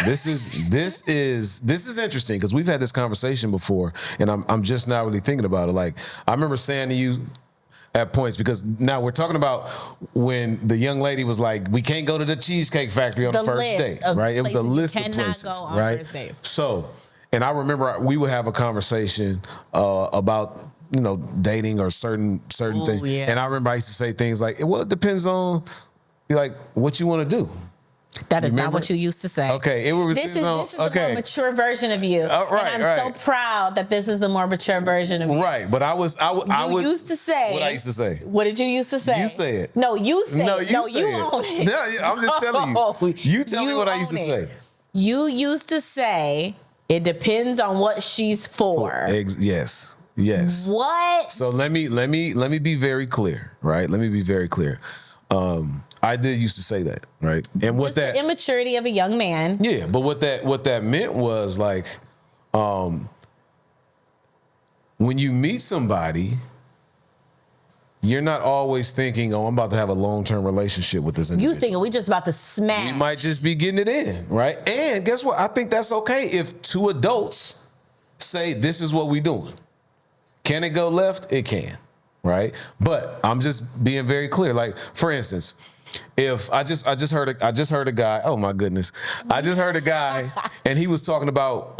Speaker 3: this is interesting because we've had this conversation before, and I'm just now really thinking about it. Like, I remember saying to you at points, because now we're talking about when the young lady was like, we can't go to the Cheesecake Factory on the first date, right? It was a list of places,
Speaker 1: go on
Speaker 3: right?
Speaker 1: First dates.
Speaker 3: So, and I remember we would have a conversation about, you know, dating or certain things.
Speaker 1: Yeah.
Speaker 3: And I remember I used to say things like, well, it depends on like what you want to do.
Speaker 1: That is not what you used to say.
Speaker 3: Okay,
Speaker 1: this is the more mature version of you.
Speaker 3: Right,
Speaker 1: and I'm so proud that this is the more mature version of you.
Speaker 3: Right, but I used to say. What I used to say.
Speaker 1: What did you used to say?
Speaker 3: You say it.
Speaker 1: No, you say it. No,
Speaker 3: you
Speaker 1: own it.
Speaker 3: No, I'm just telling you. You tell me what I used to say.
Speaker 1: You used to say it depends on what she's for.
Speaker 3: Yes.
Speaker 1: What?
Speaker 3: So let me be very clear, right? Let me be very clear. I did used to say that, right? And what
Speaker 1: just the immaturity of a young man.
Speaker 3: Yeah, but what that meant was like, when you meet somebody, you're not always thinking, oh, I'm about to have a long-term relationship with this individual.
Speaker 1: You thinking we just about to smash.
Speaker 3: We might just be getting it in, right? And guess what? I think that's okay if two adults say this is what we doing. Can it go left? It can, right? But I'm just being very clear. Like, for instance, if I just heard a guy. Oh my goodness, I just heard a guy, and he was talking about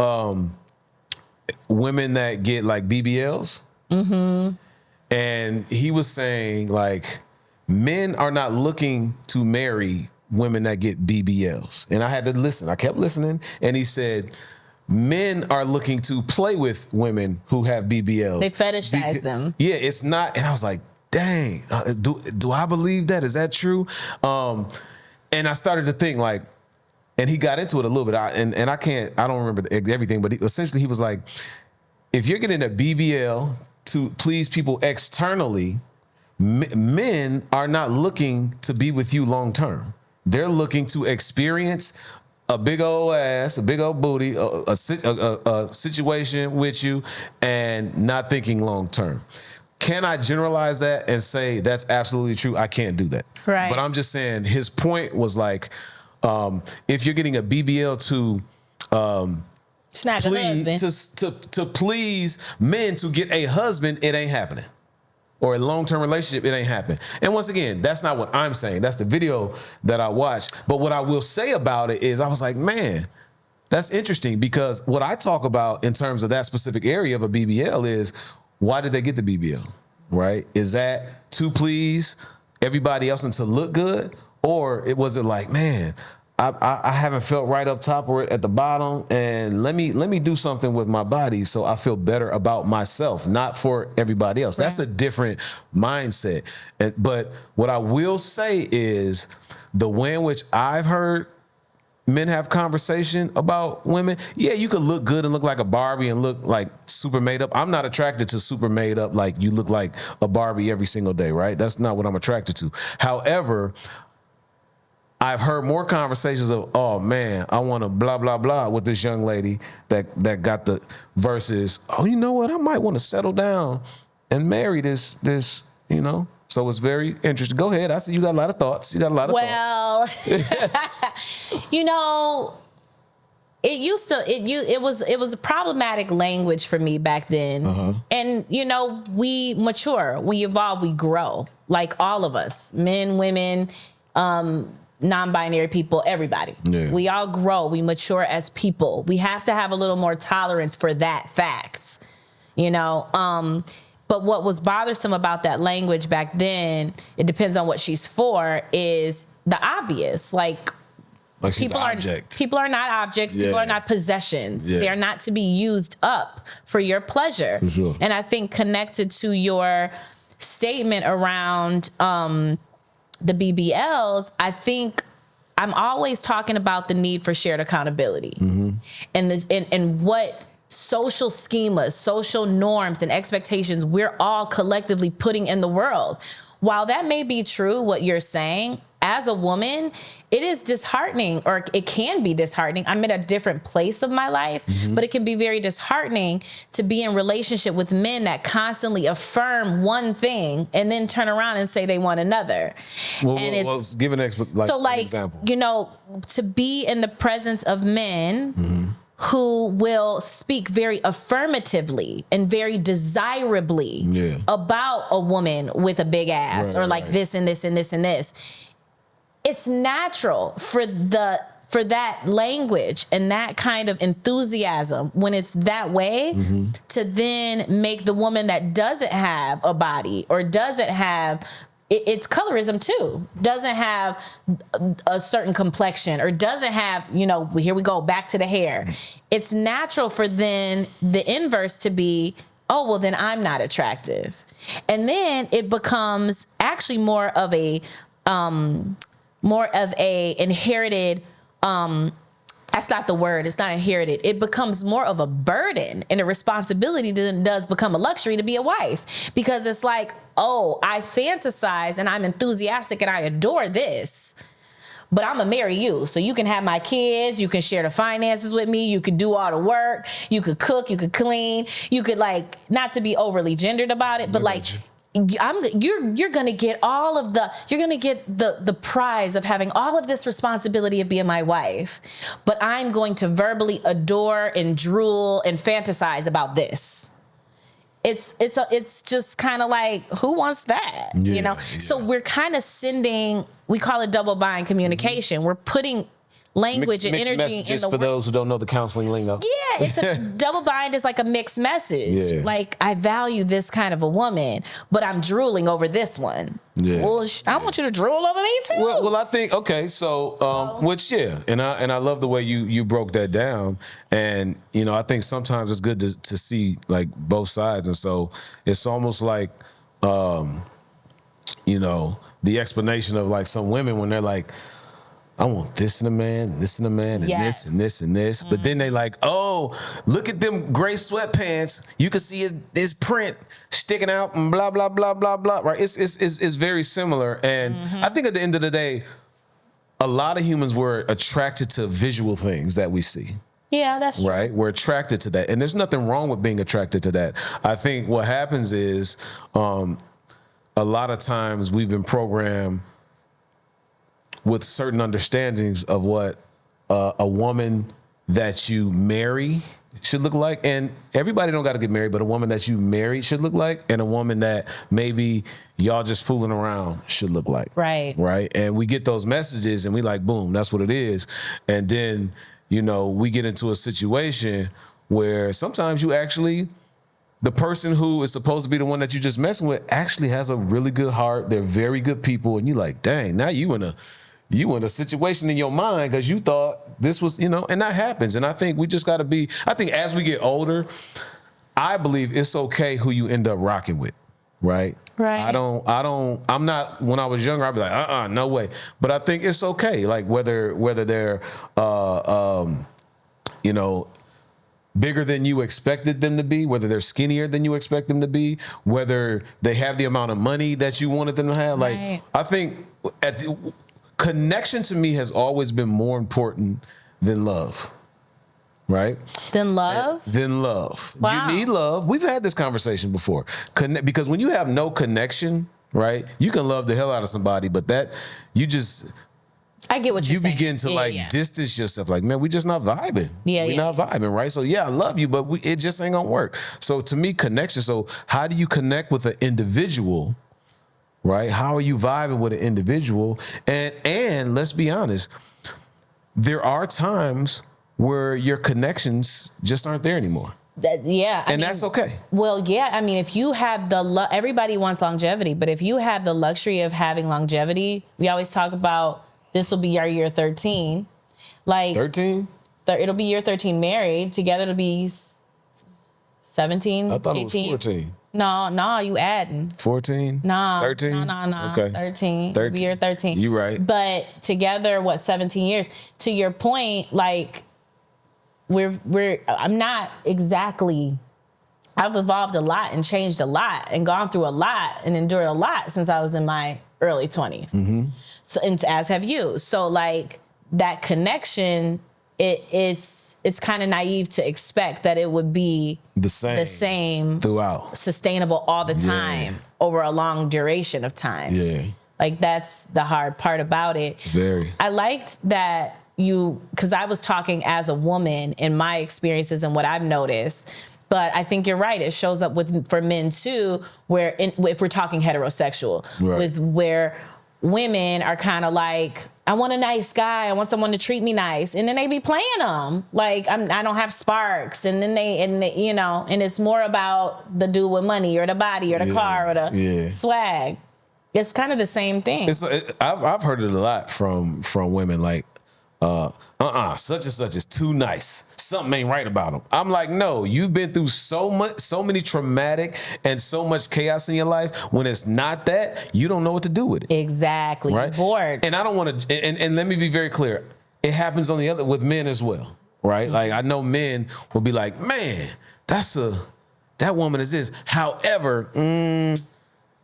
Speaker 3: women that get like BBLs. Mm-hmm. And he was saying like, men are not looking to marry women that get BBLs. And I had to listen. I kept listening, and he said, men are looking to play with women who have BBLs.
Speaker 1: They fetishize them.
Speaker 3: Yeah, it's not. And I was like, dang, do I believe that? Is that true? And I started to think like, and he got into it a little bit. I don't remember everything, but essentially he was like, if you're getting a BBL to please people externally, men are not looking to be with you long term. They're looking to experience a big old ass, a big old booty, a situation with you, and not thinking long term. Can I generalize that and say that's absolutely true? I can't do that.
Speaker 1: Right.
Speaker 3: But I'm just saying his point was like, if you're getting a BBL to
Speaker 1: snatch a husband,
Speaker 3: to please men to get a husband, it ain't happening. Or a long-term relationship, it ain't happening. And once again, that's not what I'm saying. That's the video that I watched. But what I will say about it is I was like, man, that's interesting, because what I talk about in terms of that specific area of a BBL is, why did they get the BBL, right? Is that to please everybody else and to look good? Or was it like, man, I haven't felt right up top or at the bottom, and let me do something with my body so I feel better about myself, not for everybody else. Right. That's a different mindset. But what I will say is the way in which I've heard men have conversation about women, yeah, you could look good and look like a Barbie and look like super made up. I'm not attracted to super made up, like you look like a Barbie every single day, right? That's not what I'm attracted to. However, I've heard more conversations of, oh man, I want to blah, blah, blah with this young lady that got the versus, oh, you know what? I might want to settle down and marry this, you know? So it's very interesting. Go ahead. I see you got a lot of thoughts. You got a lot of thoughts.
Speaker 1: Well, you know, it was a problematic language for me back then. Uh-huh. And, you know, we mature, we evolve, we grow, like all of us, men, women, non-binary people, everybody. Yeah. We all grow, we mature as people. We have to have a little more tolerance for that fact, you know? But what was bothersome about that language back then, it depends on what she's for, is the obvious. Like people are not objects. Yeah. People are not possessions. Yeah. They're not to be used up for your pleasure. For sure. And I think connected to your statement around the BBLs, I think I'm always talking about the need for shared accountability, mm-hmm. and what social schemas, social norms, and expectations we're all collectively putting in the world. While that may be true, what you're saying, as a woman, it is disheartening, or it can be disheartening. I'm in a different place of my life, mm-hmm. but it can be very disheartening to be in relationship with men that constantly affirm one thing and then turn around and say they want another.
Speaker 3: Well, give an example.
Speaker 1: You know, to be in the presence of men mm-hmm. who will speak very affirmatively and very desirably about a woman with a big ass, or like this and this and this and this. It's natural for that language and that kind of enthusiasm, when it's that way, mm-hmm. to then make the woman that doesn't have a body or doesn't have, it's colorism too, doesn't have a certain complexion or doesn't have, you know, here we go, back to the hair. It's natural for then the inverse to be, oh, well, then I'm not attractive. And then it becomes actually more of a inherited, that's not the word, it's not inherited. It becomes more of a burden and a responsibility than it does become a luxury to be a wife. Because it's like, oh, I fantasize and I'm enthusiastic and I adore this, but I'm gonna marry you. So you can have my kids, you can share the finances with me, you could do all the work, you could cook, you could clean, you could, like, not to be overly gendered about it, but you're gonna get all of the prize of having all of this responsibility of being my wife, but I'm going to verbally adore and drool and fantasize about this. It's just kind of like, who wants that? You know? Yeah. So we're kind of we call it double bind communication. Mm-hmm. We're putting language and energy
Speaker 3: messages in the for those who don't know the counseling lingo.
Speaker 1: Yeah, it's a double bind is like a mixed message. Yeah. Like, I value this kind of a woman, but I'm drooling over this one. Yeah. Well, I want you to drool over me too.
Speaker 3: Well, I think, okay, and I love the way you broke that down, and you know, I think sometimes it's good to see like both sides, and so it's almost like, you know, the explanation of like some women when they're like, I want this in a man, and this in a man, and this and this and this. Mm. But then they like, oh, look at them gray sweatpants. You can see his print sticking out and blah, blah, blah, blah, blah. Right? It's very similar. And mm-hmm. I think at the end of the day, a lot of humans were attracted to visual things that we see.
Speaker 1: Yeah, that's true.
Speaker 3: Right? We're attracted to that. And there's nothing wrong with being attracted to that. I think what happens is a lot of times we've been programmed with certain understandings of what a woman that you marry should look like. And everybody don't got to get married, but a woman that you marry should look like, and a woman that maybe y'all just fooling around should look like.
Speaker 1: Right.
Speaker 3: Right? And we get those messages and we like, boom, that's what it is. And then, you know, we get into a situation where sometimes you actually, the person who is supposed to be the one that you just messing with actually has a really good heart. They're very good people. And you like, dang, now you in you in a situation in your mind because you thought this was, you know, and that happens. And I think we just got to be, I think as we get older, I believe it's okay who you end up rocking with, right?
Speaker 1: Right.
Speaker 3: I'm not, when I was younger, I'd be like, no way. But I think it's okay. Like whether they're, you know, bigger than you expected them to be, whether they're skinnier than you expect them to be, whether they have the amount of money that you wanted them to have. Like,
Speaker 1: right.
Speaker 3: I think connection to me has always been more important than love. Right?
Speaker 1: Than love?
Speaker 3: Than love.
Speaker 1: Wow.
Speaker 3: You need love. We've had this conversation before. Because when you have no connection, right, you can love the hell out of somebody, but that, you just...
Speaker 1: I get what you're saying.
Speaker 3: You begin to distance yourself. Like, man, we just not vibing. We're not vibing, right? So yeah, I love you, but it just ain't gonna work. So to me, connection. So how do you connect with an individual, right? How are you vibing with an individual? And let's be honest, there are times where your connections just aren't there anymore. That's okay.
Speaker 1: Well, yeah. I mean, if you have everybody wants longevity, but if you have the luxury of having longevity, we always talk about this will be our year 13. Like
Speaker 3: 13?
Speaker 1: It'll be year 13 married. Together it'll be 17,
Speaker 3: I thought
Speaker 1: 18.
Speaker 3: it was 14.
Speaker 1: No, you adding.
Speaker 3: 14?
Speaker 1: No.
Speaker 3: 13?
Speaker 1: No.
Speaker 3: Okay.
Speaker 1: 13.
Speaker 3: 13.
Speaker 1: Be year 13.
Speaker 3: You right.
Speaker 1: But together, 17 years? To your point, like, I'm not exactly, I've evolved a lot and changed a lot and gone through a lot and endured a lot since I was in my early 20s. Mm-hmm. So, and as have you. So like that connection, it's kind of naive to expect that it would be the same
Speaker 3: throughout,
Speaker 1: sustainable all the time over a long duration of time.
Speaker 3: Yeah.
Speaker 1: Like that's the hard part about it.
Speaker 3: Very.
Speaker 1: I liked that because I was talking as a woman in my experiences and what I've noticed, but I think you're right. It shows up for men too, if we're talking heterosexual, with where women are kind of like, I want a nice guy. I want someone to treat me nice. And then they be playing them. Like, I don't have sparks. And then they, you know, and it's more about the dude with money or the body or the car or the swag. It's kind of the same thing.
Speaker 3: I've heard it a lot from women, like, such and such is too nice. Something ain't right about them. I'm like, no, you've been through so many traumatic and so much chaos in your life. When it's not that, you don't know what to do with it.
Speaker 1: Exactly.
Speaker 3: Right?
Speaker 1: You're bored.
Speaker 3: And I don't want to, and let me be very clear. It happens with men as well, right? Mm-hmm. Like I know men will be like, man, that woman is this. However,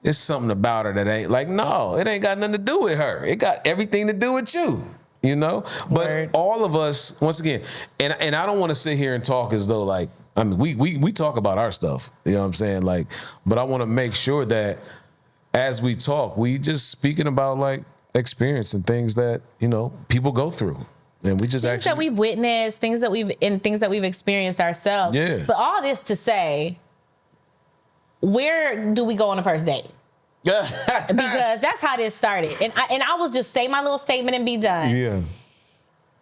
Speaker 3: it's something about her that ain't like, no, it ain't got nothing to do with her. It got everything to do with you. You know, but all of us, once again, and I don't want to sit here and talk as though like, I mean, we talk about our stuff, you know what I'm saying? Like, but I want to make sure that as we talk, we just speaking about like experience and things that, you know, people go through. And we just
Speaker 1: things that we've witnessed, things that we've experienced ourselves.
Speaker 3: Yeah.
Speaker 1: But all this to say, where do we go on the first date? Because that's how this started. And I will just say my little statement and be done.
Speaker 3: Yeah.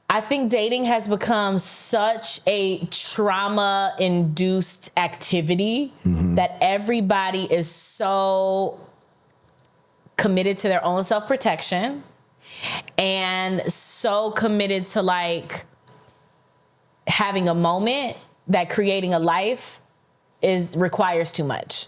Speaker 1: I think dating has become such a trauma-induced activity that everybody is so committed to their own self-protection and so committed to like having a moment that creating a life requires too much.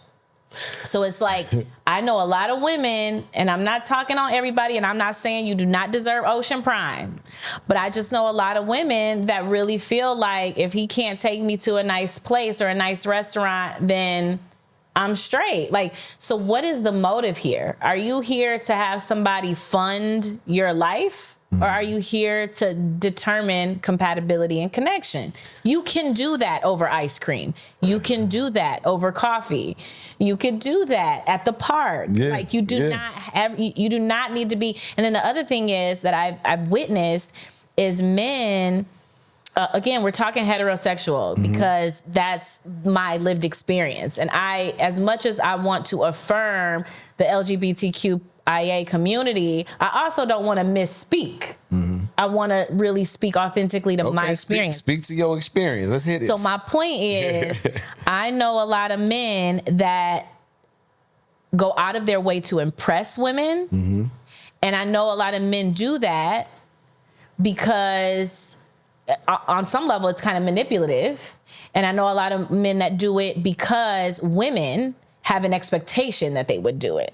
Speaker 1: So it's like, I know a lot of women, and I'm not talking on everybody, and I'm not saying you do not deserve Ocean Prime, but I just know a lot of women that really feel like if he can't take me to a nice place or a nice restaurant, then I'm straight. Like, so what is the motive here? Are you here to have somebody fund your life? Or are you here to determine compatibility and connection? You can do that over ice cream. You can do that over coffee. You could do that at the park. Yeah, like you do not need to be. And then the other thing is that I've witnessed is men. Again, we're talking heterosexual because that's my lived experience. And as much as I want to affirm the LGBTQIA community, I also don't want to misspeak. I want to really speak authentically to my experience.
Speaker 3: Speak to your experience. Let's hit it.
Speaker 1: So my point is, I know a lot of men that go out of their way to impress women And I know a lot of men do that because on some level it's kind of manipulative. And I know a lot of men that do it because women have an expectation that they would do it.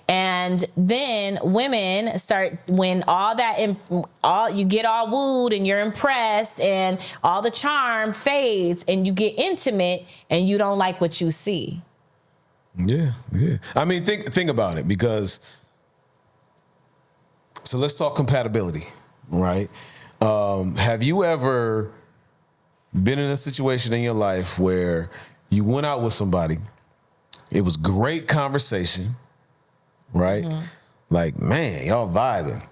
Speaker 1: And then women start, when you get all wooed and you're impressed and all the charm fades and you get intimate and you don't like what you see.
Speaker 3: Yeah. I mean, think about it, because so let's talk compatibility, right? Have you ever been in a situation in your life where you went out with somebody, it was great conversation, right? Mm-hmm. Like, man, y'all vibing.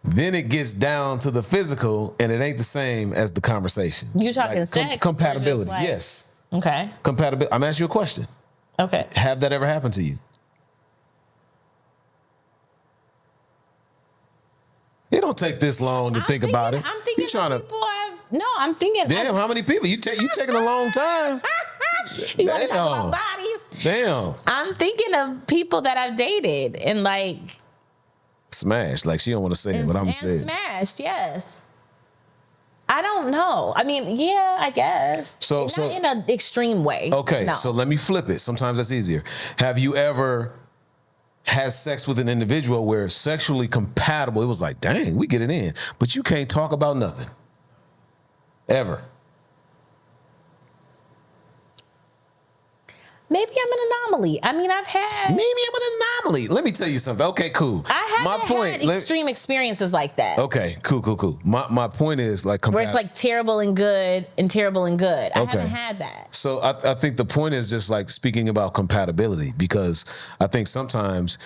Speaker 3: Then it gets down to the physical and it ain't the same as the conversation.
Speaker 1: You're talking like, sex?
Speaker 3: Compatibility, yes.
Speaker 1: Okay.
Speaker 3: Compatibility. I'm asking you a question.
Speaker 1: Okay.
Speaker 3: Have that ever happened to you? It don't take this long to think about it.
Speaker 1: I'm thinking I'm thinking.
Speaker 3: Damn, how many people? You taking a long time.
Speaker 1: You want to talk about bodies?
Speaker 3: Damn.
Speaker 1: I'm thinking of people that I've dated and like
Speaker 3: smashed. Like, she don't want to say it, but I'm gonna say it.
Speaker 1: Smashed, yes. I don't know. I mean, yeah, I guess. So not in an extreme way.
Speaker 3: Okay,
Speaker 1: no.
Speaker 3: So let me flip it. Sometimes that's easier. Have you ever had sex with an individual where sexually compatible, it was like, dang, we get it in, but you can't talk about nothing? Ever?
Speaker 1: Maybe I'm an anomaly. I mean,
Speaker 3: Maybe I'm an anomaly. Let me tell you something. Okay, cool.
Speaker 1: I haven't had extreme experiences like that.
Speaker 3: Okay, cool. My point is like
Speaker 1: where it's like terrible and good and terrible and good. I haven't had that.
Speaker 3: So I think the point is just like speaking about compatibility, because I think sometimes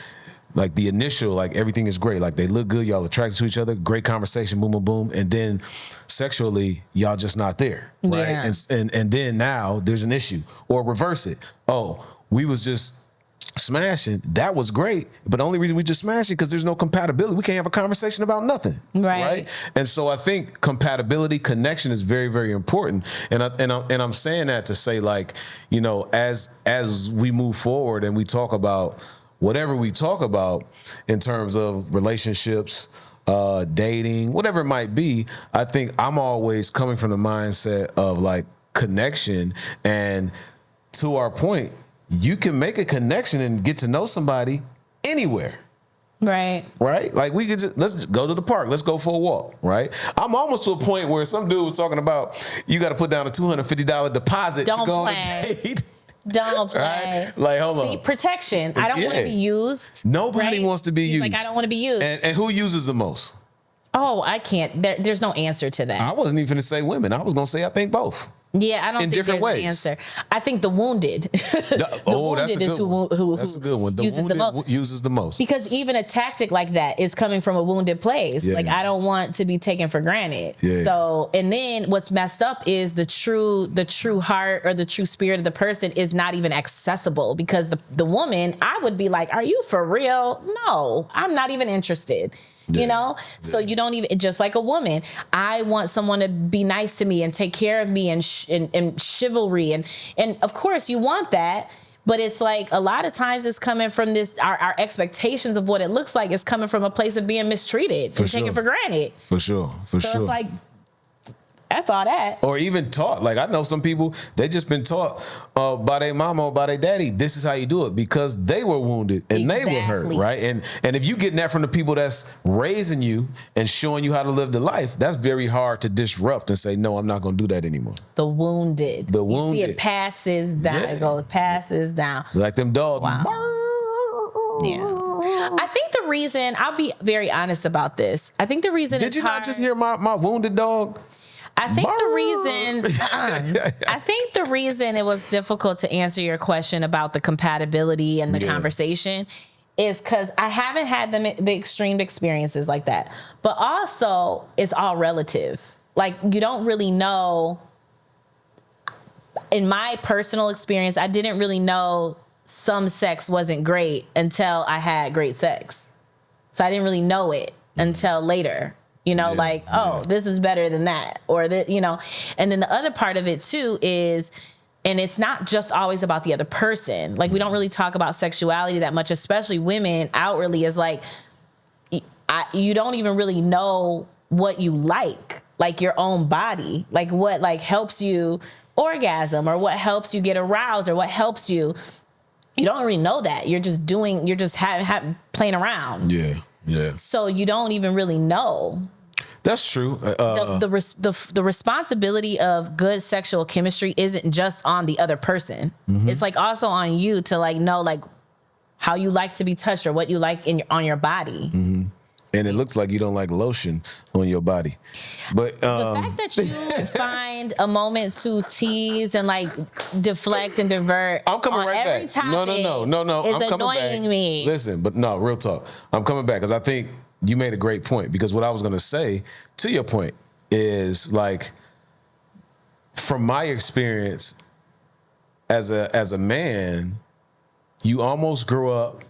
Speaker 3: like the initial, like everything is great. Like they look good, y'all attracted to each other, great conversation, boom, boom, boom. And then sexually, y'all just not there, right?
Speaker 1: Yeah.
Speaker 3: And then now there's an issue. Or reverse it. Oh, we was just smashing. That was great. But the only reason we just smashed it because there's no compatibility. We can't have a conversation about nothing. Right. And so I think compatibility, connection is very, very important. And I'm saying that to say, like, you know, as we move forward and we talk about whatever we talk about in terms of relationships, dating, whatever it might be, I think I'm always coming from the mindset of like connection. And to our point, you can make a connection and get to know somebody anywhere. Right. Like we could just, let's go to the park. Let's go for a walk. Right. I'm almost to a point where some dude was talking about you got to put down a $250 deposit to go on a date.
Speaker 1: Don't play.
Speaker 3: Right? Like, hold on.
Speaker 1: See, protection. I don't want to be used.
Speaker 3: Nobody wants to be used.
Speaker 1: Like, I don't want to be used.
Speaker 3: And who uses the most?
Speaker 1: Oh, I can't. There's no answer to that.
Speaker 3: I wasn't even going to say women. I was going to say I think both.
Speaker 1: Yeah, I don't think there's an answer. I think the wounded. The wounded is who
Speaker 3: that's a good one. The wounded uses the most.
Speaker 1: Because even a tactic like that is coming from a wounded place. Like, I don't want to be taken for granted. So, and then what's messed up is the true heart or the true spirit of the person is not even accessible, because the woman, I would be like, are you for real? No, I'm not even interested. You know, so you don't even, just like a woman, I want someone to be nice to me and take care of me and chivalry. And of course you want that, but it's like a lot of times it's coming from this, our expectations of what it looks like is coming from a place of being mistreated and taken for granted. For sure. So it's like, F all that. Or
Speaker 3: even taught. Like, I know some people, they just been taught by their mama or by their daddy, this is how you do it, because they were wounded and they were hurt, right? And if you getting that from the people that's raising you and showing you how to live the life, that's very hard to disrupt and say, no, I'm not going to do that anymore.
Speaker 1: The wounded. You see it passes down. It goes, passes down.
Speaker 3: Like them dogs.
Speaker 1: Wow. Yeah. I think the reason, I'll be very honest about this. I think the reason
Speaker 3: Did you not just hear my wounded dog?
Speaker 1: I think the reason it was difficult to answer your question about the compatibility and the conversation is because I haven't had the extreme experiences like that. But also, it's all relative. Like, you don't really know. In my personal experience, I didn't really know some sex wasn't great until I had great sex. So I didn't really know it until later. You know, this is better than that. Or, and then the other part of it, too, is And it's not just always about the other person. Like, we don't really talk about sexuality that much, especially women outwardly, as like, you don't even really know what you like your own body, like what like helps you orgasm or what helps you get aroused or what helps you. You don't really know that. You're just playing around.
Speaker 3: Yeah.
Speaker 1: So you don't even really know.
Speaker 3: That's true.
Speaker 1: The responsibility of good sexual chemistry isn't just on the other person. Mm-hmm. It's like also on you to like know like how you like to be touched or what you like on your body.
Speaker 3: Mm-hmm. And it looks like you don't like lotion on your body. But
Speaker 1: the fact that you find a moment to tease and like deflect and divert
Speaker 3: I'm coming
Speaker 1: on
Speaker 3: right
Speaker 1: every
Speaker 3: back.
Speaker 1: topic
Speaker 3: No.
Speaker 1: is
Speaker 3: I'm coming
Speaker 1: annoying
Speaker 3: back.
Speaker 1: me.
Speaker 3: Listen, but no, real talk. I'm coming back because I think you made a great point, because what I was going to say to your point is like, from my experience as a man, you almost grow up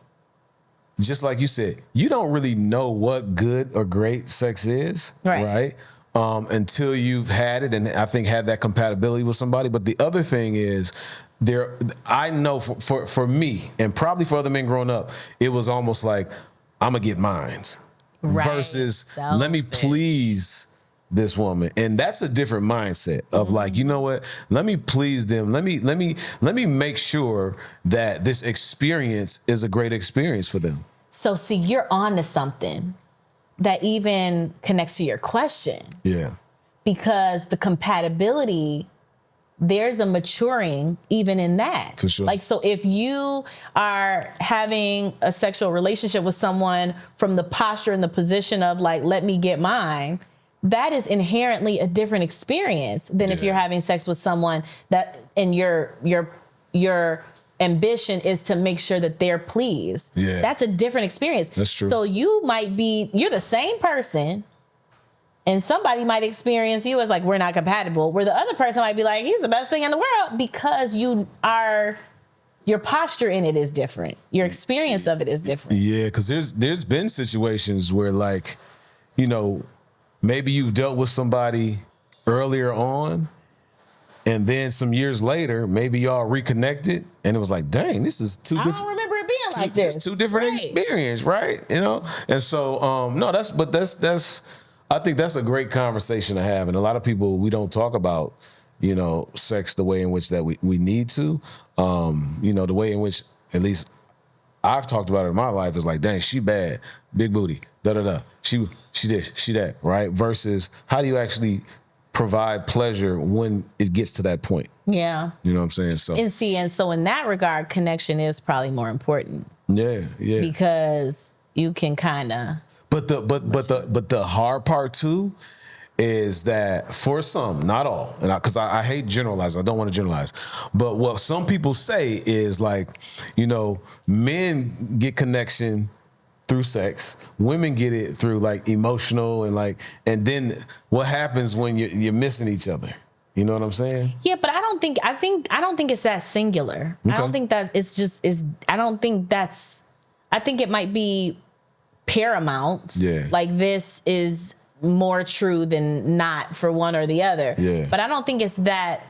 Speaker 3: just like you said, you don't really know what good or great sex is, right? Until you've had it and I think had that compatibility with somebody. But the other thing is, I know for me and probably for other men growing up, it was almost like, I'm gonna get mines versus let me please this woman. And that's a different mindset of like, you know what? Let me please them. Let me make sure that this experience is a great experience for them.
Speaker 1: So see, you're on to something that even connects to your question.
Speaker 3: Yeah.
Speaker 1: Because the compatibility, there's a maturing even in that.
Speaker 3: For sure.
Speaker 1: Like, so if you are having a sexual relationship with someone from the posture and the position of like, let me get mine, that is inherently a different experience than if you're having sex with someone that, and your ambition is to make sure that they're pleased.
Speaker 3: Yeah.
Speaker 1: That's a different experience.
Speaker 3: That's true.
Speaker 1: So you're the same person, and somebody might experience you as like, we're not compatible, where the other person might be like, he's the best thing in the world, because your posture in it is different. Your experience of it is different.
Speaker 3: Yeah, because there's been situations where, like, you know, maybe you've dealt with somebody earlier on, and then some years later, maybe y'all reconnected, and it was like, dang, this is two different.
Speaker 1: I don't remember it being like this.
Speaker 3: It's two different experience, right? You know, and so that's I think that's a great conversation to have, and a lot of people, we don't talk about, you know, sex the way in which that we need to. You know, the way in which, at least I've talked about it in my life, is like, dang, she bad, big booty, da-da-da. She this, she that, right? Versus how do you actually provide pleasure when it gets to that point?
Speaker 1: Yeah.
Speaker 3: You know what I'm saying?
Speaker 1: And so in that regard, connection is probably more important.
Speaker 3: Yeah.
Speaker 1: Because you can kind of.
Speaker 3: But the hard part too is that for some, not all, and because I hate generalizing, I don't want to generalize, but what some people say is like, you know, men get connection through sex, women get it through like emotional and then what happens when you're missing each other? You know what I'm saying?
Speaker 1: Yeah, but I don't think it's that singular.
Speaker 3: Okay.
Speaker 1: I don't think that I think it might be paramount.
Speaker 3: Yeah.
Speaker 1: Like, this is more true than not for one or the other.
Speaker 3: Yeah.
Speaker 1: But I don't think it's that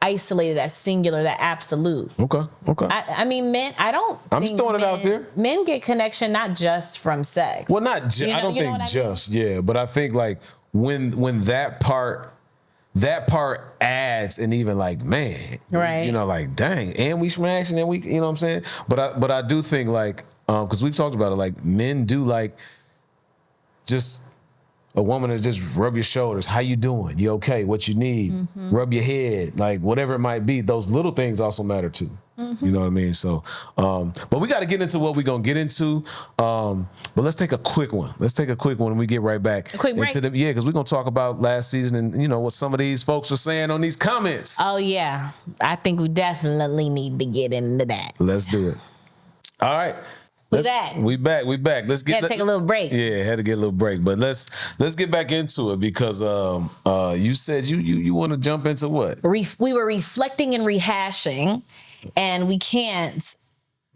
Speaker 1: isolated, that singular, that absolute.
Speaker 3: Okay.
Speaker 1: I mean, men, I'm
Speaker 3: just throwing it out there.
Speaker 1: Men get connection not just from sex.
Speaker 3: Well, not just, I don't think just, yeah, but I think like when that part adds, and even like, man,
Speaker 1: right?
Speaker 3: You know, like, dang, and we smashing, and we, you know what I'm saying? But I do think like, because we've talked about it, like men do like just a woman to just rub your shoulders. How you doing? You okay? What you need? Mm-hmm. Rub your head, like whatever it might be. Those little things also matter too. Mm-hmm. You know what I mean? So, but we got to get into what we're gonna get into. But let's take a quick one. And we get right back.
Speaker 1: A quick break.
Speaker 3: Yeah, because we're gonna talk about last season and, you know, what some of these folks are saying on these comments.
Speaker 1: Oh yeah, I think we definitely need to get into that.
Speaker 3: Let's do it. All right. We back. Let's get.
Speaker 1: Take a little break.
Speaker 3: Yeah, had to get a little break, but let's get back into it because you said you want to jump into what?
Speaker 1: We were reflecting and rehashing, and we can't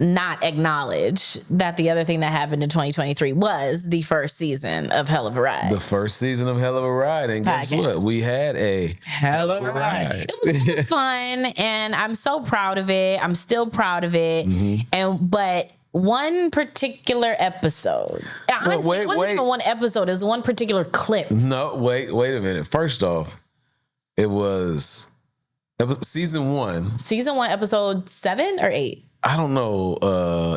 Speaker 1: not acknowledge that the other thing that happened in 2023 was the first season of Hell of a Ride.
Speaker 3: The first season of Hell of a Ride. And guess what? We had a hell of a ride.
Speaker 1: It was fun, and I'm so proud of it. I'm still proud of it. But one particular episode. Honestly, it wasn't even one episode. It was one particular clip.
Speaker 3: No, wait a minute. First off, it was season 1.
Speaker 1: Season 1, episode 7 or 8?
Speaker 3: I don't know.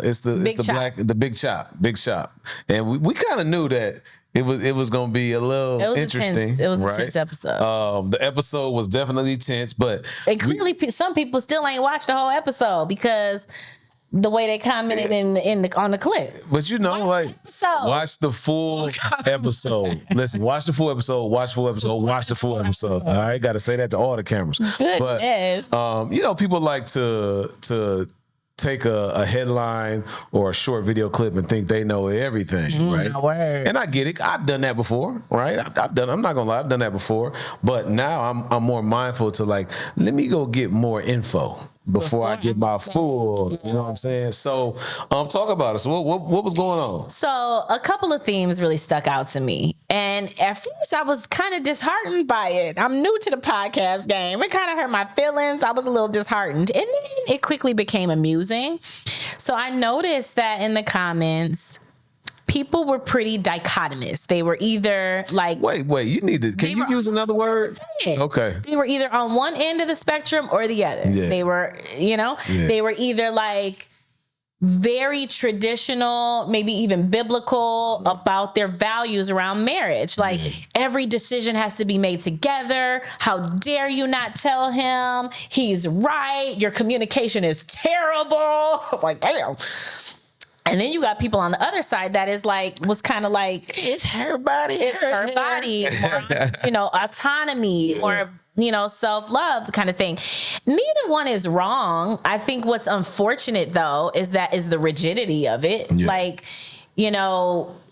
Speaker 3: It's the Big Shop, and we kind of knew that it was going to be a little interesting.
Speaker 1: It was a tense episode.
Speaker 3: The episode was definitely tense, but
Speaker 1: clearly some people still ain't watched the whole episode because the way they commented on the clip.
Speaker 3: But watch the full episode. Listen, watch the full episode. Watch the full episode. All right, got to say that to all the cameras.
Speaker 1: Goodness.
Speaker 3: But people like to take a headline or a short video clip and think they know everything, right?
Speaker 1: Word.
Speaker 3: And I get it. I've done that before, right? I'm not gonna lie, I've done that before. But now I'm more mindful to let me go get more info before I get my full, you know what I'm saying? So talk about it. So what was going on?
Speaker 1: So a couple of themes really stuck out to me. And at first I was kind of disheartened by it. I'm new to the podcast game. It kind of hurt my feelings. I was a little disheartened. And then it quickly became amusing. So I noticed that in the comments, people were pretty dichotomous. They were either like... Wait,
Speaker 3: you need to... Can you use another word? Okay.
Speaker 1: They were either on one end of the spectrum or the other. Yeah. They were, they were either like very traditional, maybe even biblical about their values around marriage. Like every decision has to be made together. How dare you not tell him? He's right. Your communication is terrible. I was like, damn. And then you got people on the other side that was kind of like,
Speaker 3: it's her body.
Speaker 1: It's her body. Or, autonomy or, self-love kind of thing. Neither one is wrong. I think what's unfortunate, though, is the rigidity of it. Yeah.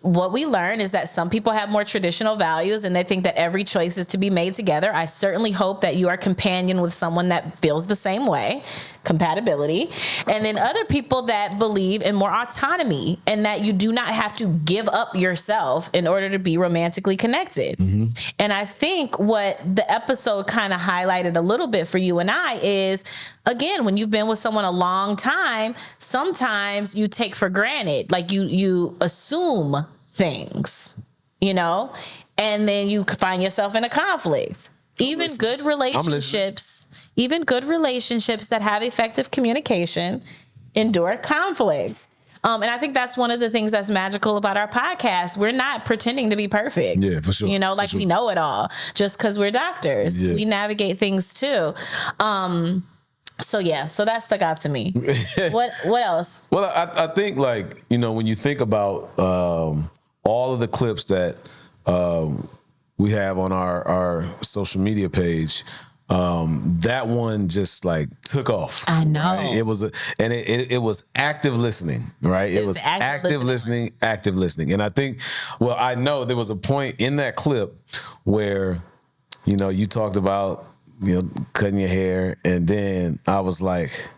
Speaker 1: What we learn is that some people have more traditional values and they think that every choice is to be made together. I certainly hope that you are companion with someone that feels the same way, compatibility. And then other people that believe in more autonomy and that you do not have to give up yourself in order to be romantically connected. Mm-hmm. And I think what the episode kind of highlighted a little bit for you and I is, again, when you've been with someone a long time, sometimes you take for granted, like you assume things, and then you find yourself in a conflict. Even good relationships that have effective communication endure conflict. And I think that's one of the things that's magical about our podcast. We're not pretending to be perfect.
Speaker 3: Yeah, for sure.
Speaker 1: We know it all just because we're doctors. Yeah. We navigate things too. So that stuck out to me. What else?
Speaker 3: Well, I think when you think about all of the clips that we have on our social media page, that one just took off.
Speaker 1: I know.
Speaker 3: Right? It was active listening, right? It was active listening. And I think, I know there was a point in that clip where, you talked about, cutting your hair, and then I was like,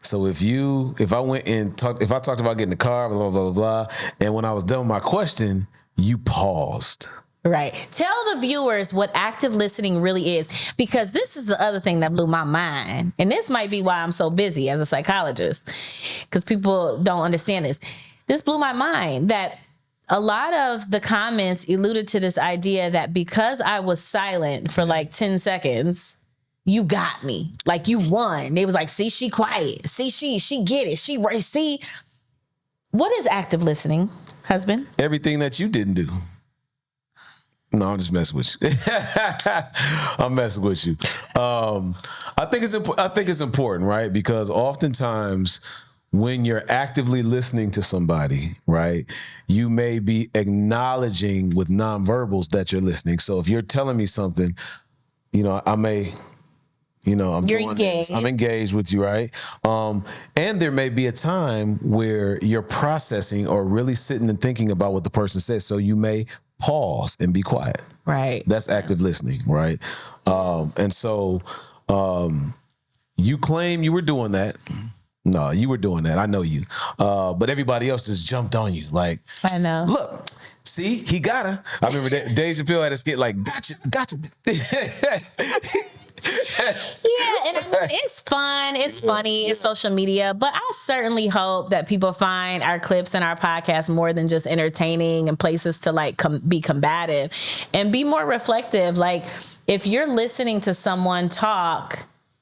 Speaker 3: so if I talked about getting the car, blah, blah, blah, blah, and when I was done with my question, you paused.
Speaker 1: Right. Tell the viewers what active listening really is, because this is the other thing that blew my mind. And this might be why I'm so busy as a psychologist, because people don't understand this. This blew my mind that a lot of the comments alluded to this idea that because I was silent for 10 seconds, you got me. You won. They was like, see, she quiet. See, she get it. See, what is active listening, husband?
Speaker 3: Everything that you didn't do. No, I'm just messing with you. I'm messing with you. I think it's important, right? Because oftentimes when you're actively listening to somebody, right, you may be acknowledging with nonverbals that you're listening. So if you're telling me something, I may, I'm engaged with you, right? And there may be a time where you're processing or really sitting and thinking about what the person says. So you may pause and be quiet.
Speaker 1: Right.
Speaker 3: That's active listening, right? And so you claim you were doing that. No, you were doing that. I know you. But everybody else just jumped on you. Like,
Speaker 1: I know.
Speaker 3: Look, see, he got her. I remember Dave Chappelle had a skit like, gotcha.
Speaker 1: Yeah, and I mean, it's fun, it's funny, it's social media, but I certainly hope that people find our clips and our podcast more than just entertaining and places to like be combative and be more reflective. Like, if you're listening to someone talk,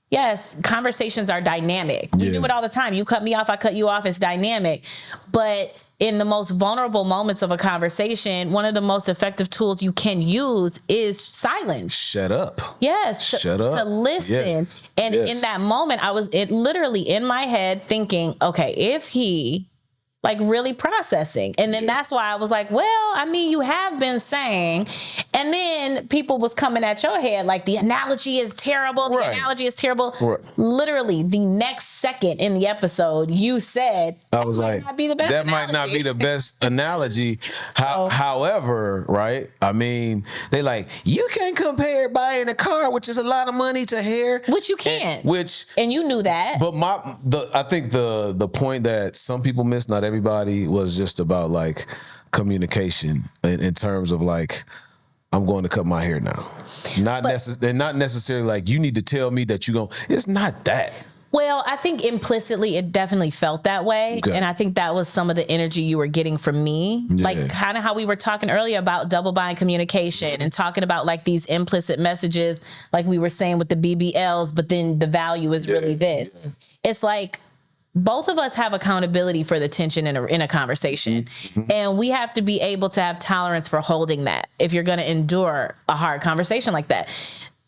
Speaker 1: yes, conversations are dynamic. We do it all the time. You cut me off, I cut you off. It's dynamic. But in the most vulnerable moments of a conversation, one of the most effective tools you can use is silence.
Speaker 3: Shut up.
Speaker 1: Yes.
Speaker 3: Shut up.
Speaker 1: To listen. Yes. And in that moment, I was literally in my head thinking, okay, if he like really processing. And then that's why I was like, well, I mean, you have been saying, and then people was coming at your head like the analogy is terrible. The analogy is terrible. Right. Literally the next second in the episode, you said,
Speaker 3: I was like, that might not be the best analogy. However, right? I mean, they like, you can't compare buying a car, which is a lot of money, to hair.
Speaker 1: Which you can't.
Speaker 3: And
Speaker 1: you knew that.
Speaker 3: But I think the point that some people miss, not everybody, was just about like communication in terms of like, I'm going to cut my hair now. Not necessarily like you need to tell me that you're going. It's not that.
Speaker 1: Well, I think implicitly it definitely felt that way. Okay. And I think that was some of the energy you were getting from me. Yeah. Like kind of how we were talking earlier about double bind communication and talking about like these implicit messages, like we were saying with the BBLs, but then the value is really this. It's like both of us have accountability for the tension in a conversation. Mm-hmm. And we have to be able to have tolerance for holding that if you're going to endure a hard conversation like that.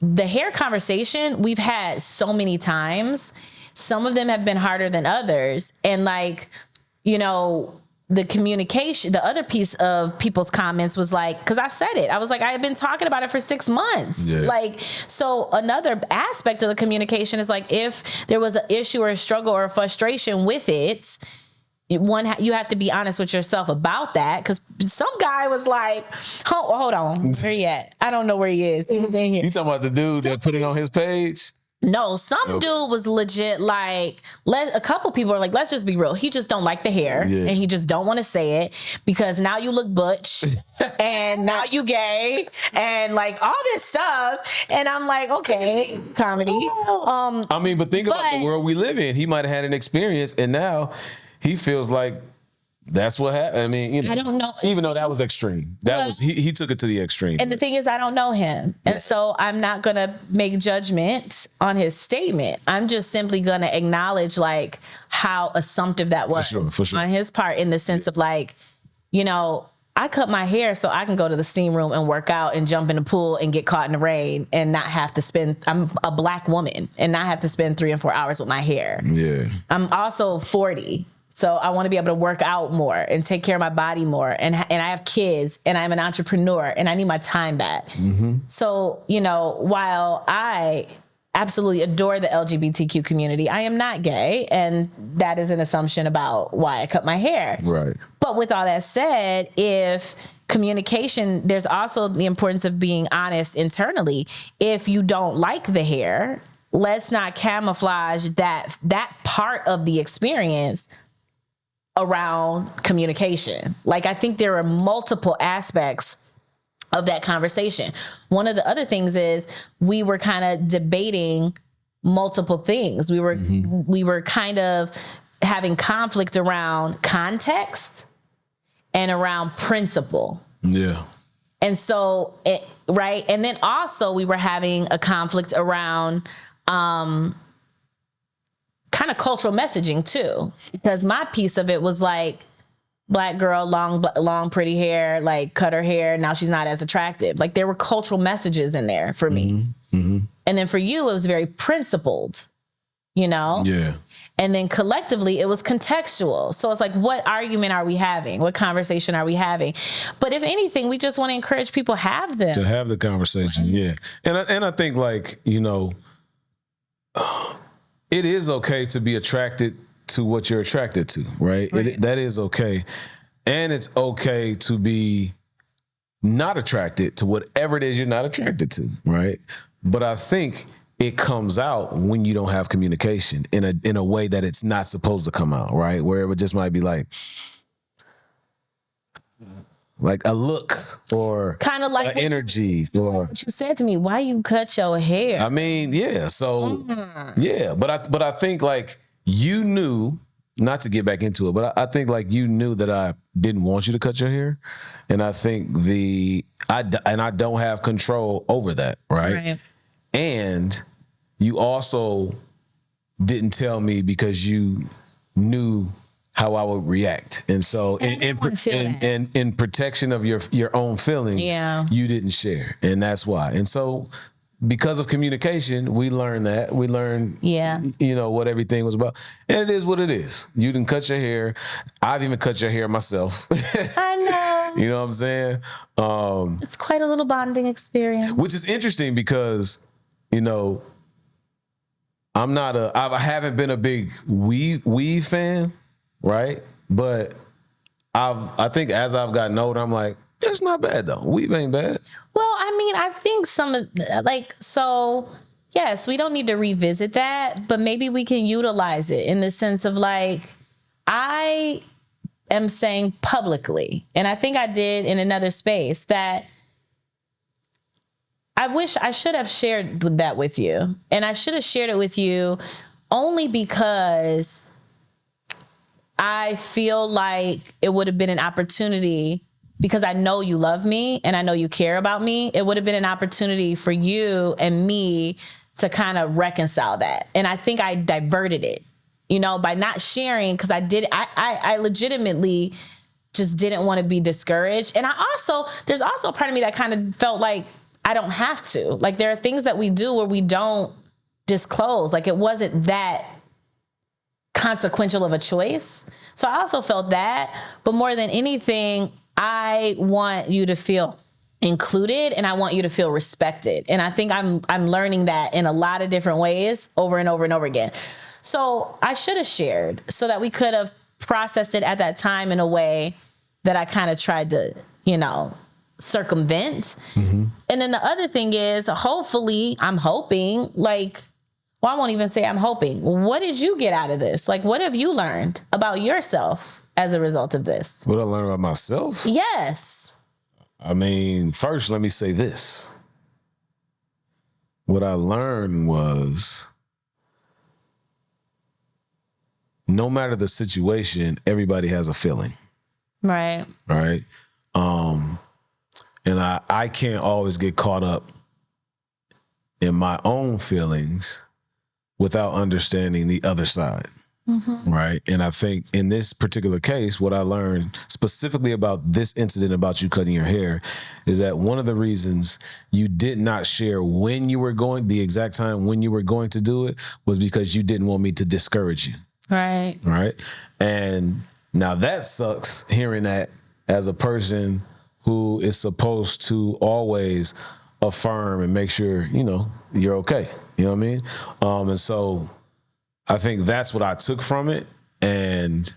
Speaker 1: The hair conversation we've had so many times. Some of them have been harder than others. And like, you know, the communication, the other piece of people's comments was like, because I said it, I was like, I have been talking about it for 6 months. Yeah. Like, so another aspect of the communication is like, if there was an issue or a struggle or a frustration with it, you have to be honest with yourself about that. Because some guy was like, hold on, where he at? I don't know where he is. He was in here.
Speaker 3: You talking about the dude that put it on his page?
Speaker 1: No, some dude was legit like, a couple people are like, let's just be real. He just don't like the hair and he just don't want to say it because now you look butch and now you gay and like all this stuff. And I'm like, okay, comedy.
Speaker 3: I mean, but think about the world we live in. He might have had an experience and now he feels like that's what happened. I mean, you know,
Speaker 1: I don't know.
Speaker 3: Even though that was extreme, he took it to the extreme.
Speaker 1: And the thing is, I don't know him, and so I'm not gonna make judgment on his statement. I'm just simply gonna acknowledge like how assumptive that was
Speaker 3: for sure.
Speaker 1: On his part, in the sense of like, you know, I cut my hair so I can go to the steam room and work out and jump in the pool and get caught in the rain and not have to spend. I'm a Black woman and not have to spend 3 and 4 hours with my hair.
Speaker 3: Yeah.
Speaker 1: I'm also 40. So I want to be able to work out more and take care of my body more. And I have kids and I'm an entrepreneur and I need my time back. Mm-hmm. So, you know, while I absolutely adore the LGBTQ community, I am not gay. And that is an assumption about why I cut my hair.
Speaker 3: Right.
Speaker 1: But with all that said, if communication, there's also the importance of being honest internally. If you don't like the hair, let's not camouflage that part of the experience around communication. Like, I think there are multiple aspects of that conversation. One of the other things is we were kind of debating multiple things. We were kind of having conflict around context and around principle.
Speaker 3: Yeah.
Speaker 1: And so, right. And then also we were having a conflict around, kind of cultural messaging too, because my piece of it was like, Black girl, long, pretty hair, like cut her hair. Now she's not as attractive. Like there were cultural messages in there for me. Mm-hmm. And then for you, it was very principled, you know?
Speaker 3: Yeah.
Speaker 1: And then collectively, it was contextual. So it's like, what argument are we having? What conversation are we having? But if anything, we just want to encourage people to have them.
Speaker 3: To have the conversation, yeah. And I think like, you know, it is okay to be attracted to what you're attracted to, right? That is okay. And it's okay to be not attracted to whatever it is you're not attracted to, right? But I think it comes out when you don't have communication in a way that it's not supposed to come out, right? Where it would just might be like a look or
Speaker 1: kind of like
Speaker 3: energy or
Speaker 1: what you said to me. Why you cut your hair?
Speaker 3: I mean, yeah. So yeah, but I think like you knew, not to get back into it, but I think like you knew that I didn't want you to cut your hair, and I think I don't have control over that, right? And you also didn't tell me because you knew how I would react. And so in protection of your own feelings, you didn't share. And that's why. And so because of communication, we learned that. We learned what everything was about. And it is what it is. You didn't cut your hair. I've even cut your hair myself.
Speaker 1: I know.
Speaker 3: You know what I'm saying?
Speaker 1: It's quite a little bonding experience.
Speaker 3: Which is interesting because, I haven't been a big weave fan. Right, but I think as I've gotten older, I'm like, it's not bad though. Weave ain't bad.
Speaker 1: Well, I mean, I think yes, we don't need to revisit that, but maybe we can utilize it in the sense of like, I am saying publicly, and I think I did in another space, that I wish I should have shared that with you, and I should have shared it with you only because I feel like it would have been an opportunity, because I know you love me and I know you care about me. It would have been an opportunity for you and me to kind of reconcile that. And I think I diverted it, by not sharing, because I legitimately just didn't want to be discouraged. And there's also a part of me that kind of felt like I don't have to. Like, there are things that we do where we don't disclose. Like, it wasn't that consequential of a choice. So I also felt that, but more than anything, I want you to feel included and I want you to feel respected. And I think I'm learning that in a lot of different ways over and over and over again. So I should have shared so that we could have processed it at that time in a way that I kind of tried to, circumvent. Mm-hmm. And then the other thing is, hopefully, I'm hoping, I won't even say I'm hoping. What did you get out of this? Like, what have you learned about yourself as a result of this?
Speaker 3: What I learned about myself?
Speaker 1: Yes.
Speaker 3: I mean, first, let me say this. What I learned was, no matter the situation, everybody has a feeling.
Speaker 1: Right.
Speaker 3: Right. And I can't always get caught up in my own feelings without understanding the other side. Mm-hmm. Right. And I think in this particular case, what I learned specifically about this incident about you cutting your hair is that one of the reasons you did not share the exact time when you were going to do it was because you didn't want me to discourage you.
Speaker 1: Right.
Speaker 3: Right. And now that sucks, hearing that as a person who is supposed to always affirm and make sure, you're okay. You know what I mean? And so I think that's what I took from it. And,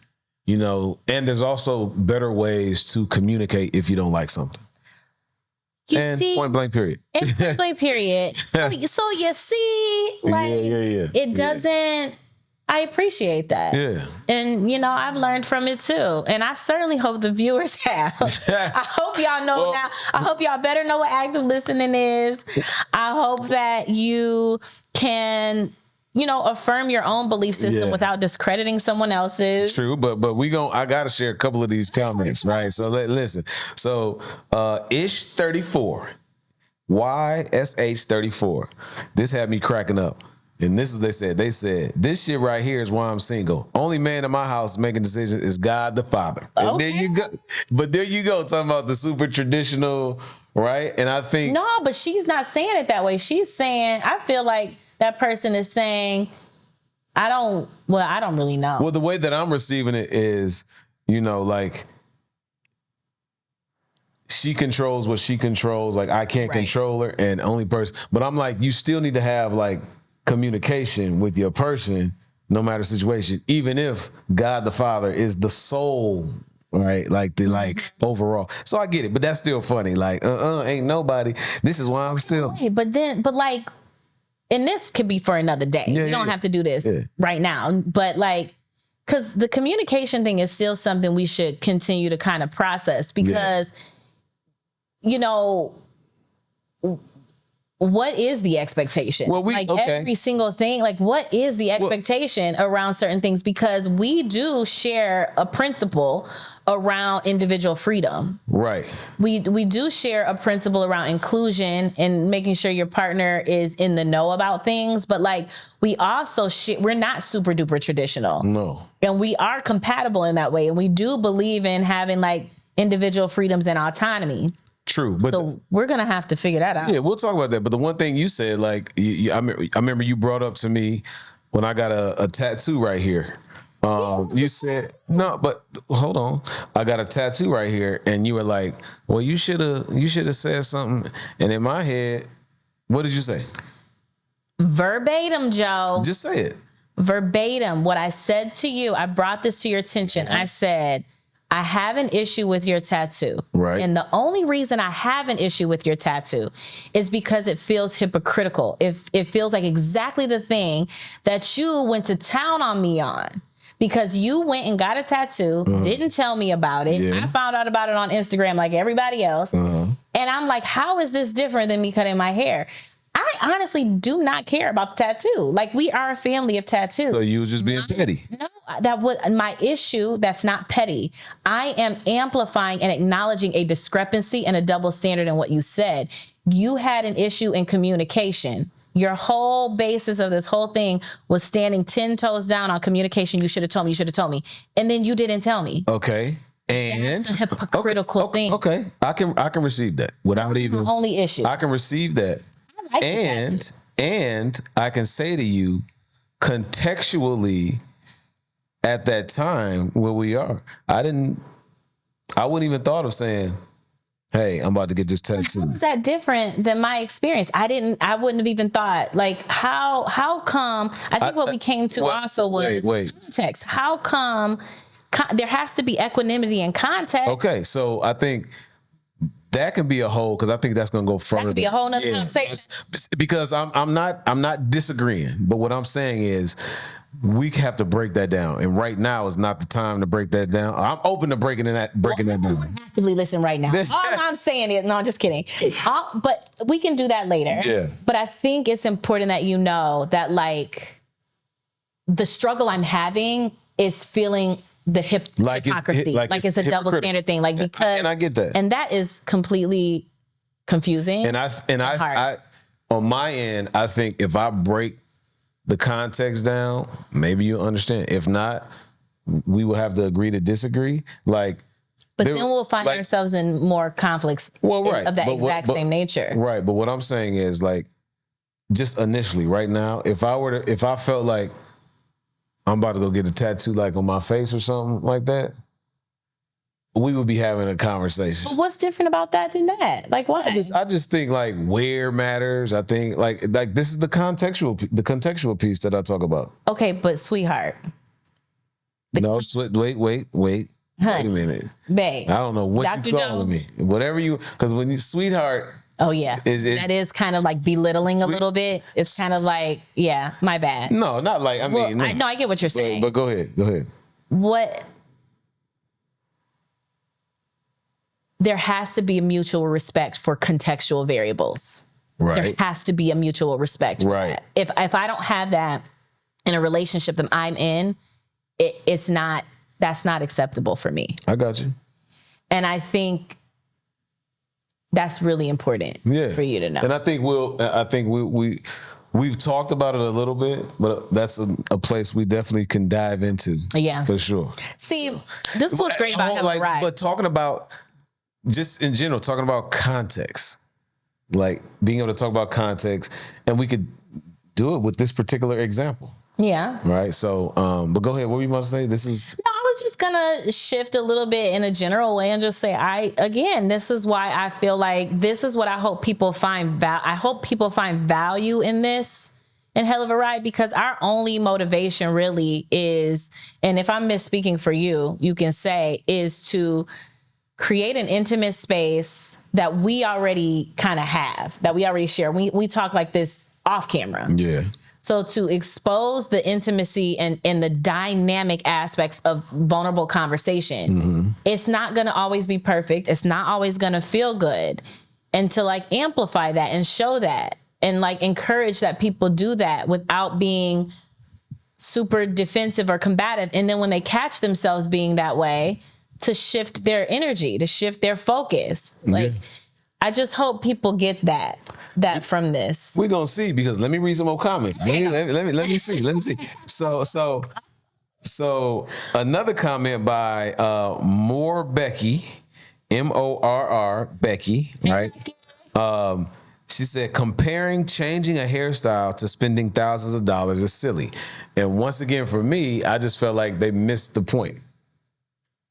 Speaker 3: and there's also better ways to communicate if you don't like something. Point blank period.
Speaker 1: And point blank period. So you see, it doesn't, I appreciate that.
Speaker 3: Yeah.
Speaker 1: And, I've learned from it too. And I certainly hope the viewers have. I hope y'all know now. I hope y'all better know what active listening is. I hope that you can, affirm your own belief system without discrediting someone else's.
Speaker 3: True, but I got to share a couple of these comments, right? So listen. So Ish34, YSH34. This had me cracking up. And this is, they said, this shit right here is why I'm single. Only man in my house making decisions is God the Father. And
Speaker 1: okay.
Speaker 3: There you go. But there you go, talking about the super traditional, right? And I think...
Speaker 1: No, but she's not saying it that way. She's saying, I feel like that person is saying, I don't really know.
Speaker 3: Well, the way that I'm receiving it is, she controls what she controls. Like, I can't control her, and only person... But I'm like, you still need to have, communication with your person, no matter the situation, even if God the Father is the soul, right? Overall. So I get it, but that's still funny. Ain't nobody. This is why I'm still.
Speaker 1: But and this could be for another day. You don't have to do this right now, but like, because the communication thing is still something we should continue to kind of process because, you know, what is the expectation?
Speaker 3: Well,
Speaker 1: every single thing, like what is the expectation around certain things? Because we do share a principle around individual freedom.
Speaker 3: Right.
Speaker 1: We do share a principle around inclusion and making sure your partner is in the know about things. But like we also we're not super duper traditional.
Speaker 3: No.
Speaker 1: And we are compatible in that way. And we do believe in having like individual freedoms and autonomy.
Speaker 3: True, but
Speaker 1: so we're gonna have to figure that out.
Speaker 3: Yeah, we'll talk about that. But the one thing you said, like, I remember you brought up to me when I got a tattoo right here. You said no, but hold on, I got a tattoo right here, and you were like, "Well, you should have said something." And in my head, what did you say?
Speaker 1: Verbatim, Joe.
Speaker 3: Just say it.
Speaker 1: Verbatim, what I said to you. I brought this to your attention. I said, I have an issue with your tattoo.
Speaker 3: Right.
Speaker 1: And the only reason I have an issue with your tattoo is because it feels hypocritical. It feels like exactly the thing that you went to town on me on. Because you went and got a tattoo, didn't tell me about it. Yeah. I found out about it on Instagram like everybody else. And I'm like, how is this different than me cutting my hair? I honestly do not care about the tattoo. Like, we are a family of tattoos.
Speaker 3: So you was just being petty.
Speaker 1: No, my issue, that's not petty. I am amplifying and acknowledging a discrepancy and a double standard in what you said. You had an issue in communication. Your whole basis of this whole thing was standing 10 toes down on communication. You should have told me. And then you didn't tell me.
Speaker 3: Okay. And
Speaker 1: that's a hypocritical thing.
Speaker 3: Okay. I can receive that without even
Speaker 1: the only issue.
Speaker 3: I can receive that. And I can say to you, contextually, at that time where we are, I wouldn't even thought of saying, "Hey, I'm about to get this tattoo."
Speaker 1: How is that different than my experience? I wouldn't have even thought. Like, how come? I think what we came to also was context. How come? There has to be equanimity and context.
Speaker 3: Okay, so I think that can be a whole, because I think that's going to go further.
Speaker 1: That could be a whole nother conversation.
Speaker 3: Because I'm not disagreeing, but what I'm saying is we have to break that down, and right now is not the time to break that down. I'm open to breaking that down.
Speaker 1: Actively listen right now. All I'm saying is, no, I'm just kidding. But we can do that later.
Speaker 3: Yeah.
Speaker 1: But I think it's important that you know that, like, the struggle I'm having is feeling the hypocrisy, like it's a double standard thing, like, because,
Speaker 3: and I get that,
Speaker 1: and that is completely confusing.
Speaker 3: And I on my end, I think if I break the context down, maybe you understand. If not, we will have to agree to disagree. But
Speaker 1: then we'll find ourselves in more conflicts of that exact same nature.
Speaker 3: Right. But what I'm saying is, like, just initially, right now, if I felt like I'm about to go get a tattoo, like, on my face or something like that, we would be having a conversation.
Speaker 1: But what's different about that than that? Like, why?
Speaker 3: I just think, like, where matters. I think like this is the contextual piece that I talk about.
Speaker 1: Okay, but sweetheart.
Speaker 3: Wait
Speaker 1: Honey,
Speaker 3: wait a minute.
Speaker 1: Babe.
Speaker 3: I don't know what
Speaker 1: Dr.
Speaker 3: you calling me. Whatever you, because when you sweetheart.
Speaker 1: Oh, yeah. That is kind of like belittling a little bit. It's kind of like, yeah, my bad.
Speaker 3: No, not like,
Speaker 1: I get what you're saying.
Speaker 3: But go ahead.
Speaker 1: There has to be a mutual respect for contextual variables.
Speaker 3: Right.
Speaker 1: There has to be a mutual respect.
Speaker 3: Right.
Speaker 1: If I don't have that in a relationship that I'm in, that's not acceptable for me.
Speaker 3: I got you.
Speaker 1: And I think that's really important for you to know.
Speaker 3: And I think we've talked about it a little bit, but that's a place we definitely can dive into.
Speaker 1: Yeah.
Speaker 3: For sure.
Speaker 1: See, this is what's great about having a ride.
Speaker 3: But talking about, just in general, talking about context, like being able to talk about context, and we could do it with this particular example.
Speaker 1: Yeah.
Speaker 3: Right. So, but go ahead. What were you about to say? This is.
Speaker 1: No, I was just gonna shift a little bit in a general way and just say, this is why I feel like this is what I hope people find. I hope people find value in this, in Hell of a Ride, because our only motivation really is, and if I'm misspeaking for you, you can say, is to create an intimate space that we already kind of have, that we already share. We talk like this off camera.
Speaker 3: Yeah.
Speaker 1: So to expose the intimacy and the dynamic aspects of vulnerable conversation, it's not going to always be perfect. It's not always going to feel good. And to like amplify that and show that and like encourage that people do that without being super defensive or combative. And then when they catch themselves being that way, to shift their energy, to shift their focus. Like, I just hope people get that from this.
Speaker 3: We're gonna see, because let me read some more comments. Let me see. So another comment by More Becky, Morr Becky, right? She said, comparing changing a hairstyle to spending thousands of dollars is silly. And once again, for me, I just felt like they missed the point,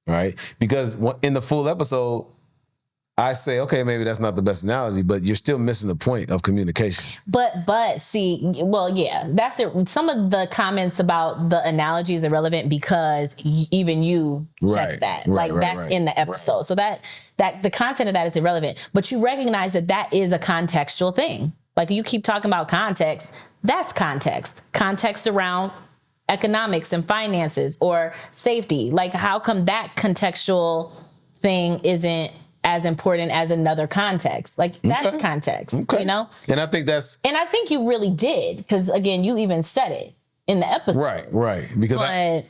Speaker 3: right? Because in the full episode, I say, okay, maybe that's not the best analogy, but you're still missing the point of communication.
Speaker 1: But see, well, yeah, that's it. Some of the comments about the analogy is irrelevant because even you checked that. That's in the episode. So that the content of that is irrelevant, but you recognize that is a contextual thing. Like you keep talking about context, that's context around economics and finances or safety. Like how come that contextual thing isn't as important as another context? Like that's context, you know?
Speaker 3: And I think
Speaker 1: you really did, because again, you even said it in the episode.
Speaker 3: Right. Because I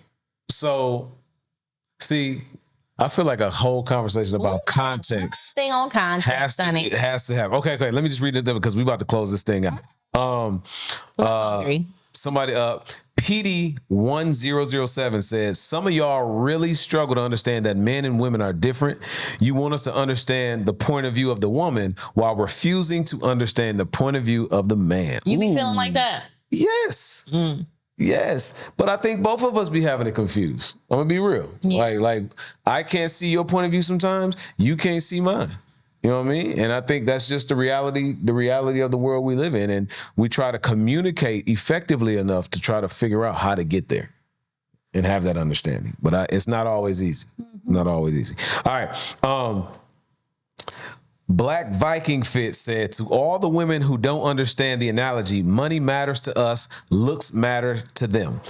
Speaker 3: feel like a whole conversation about context.
Speaker 1: Thing on context,
Speaker 3: has to have. Okay. Let me just read it there because we about to close this thing out. Somebody PD1007 says, some of y'all really struggle to understand that men and women are different. You want us to understand the point of view of the woman while refusing to understand the point of view of the man.
Speaker 1: You be feeling like that?
Speaker 3: Yes. Yes. But I think both of us be having it confused. I'm gonna be real. Yeah. Like I can't see your point of view sometimes. You can't see mine. You know what I mean? And I think that's just the reality of the world we live in. And we try to communicate effectively enough to try to figure out how to get there and have that understanding. But it's not always easy. It's not always easy. All right. Black Viking Fit said, to all the women who don't understand the analogy, money matters to us, looks matter to them.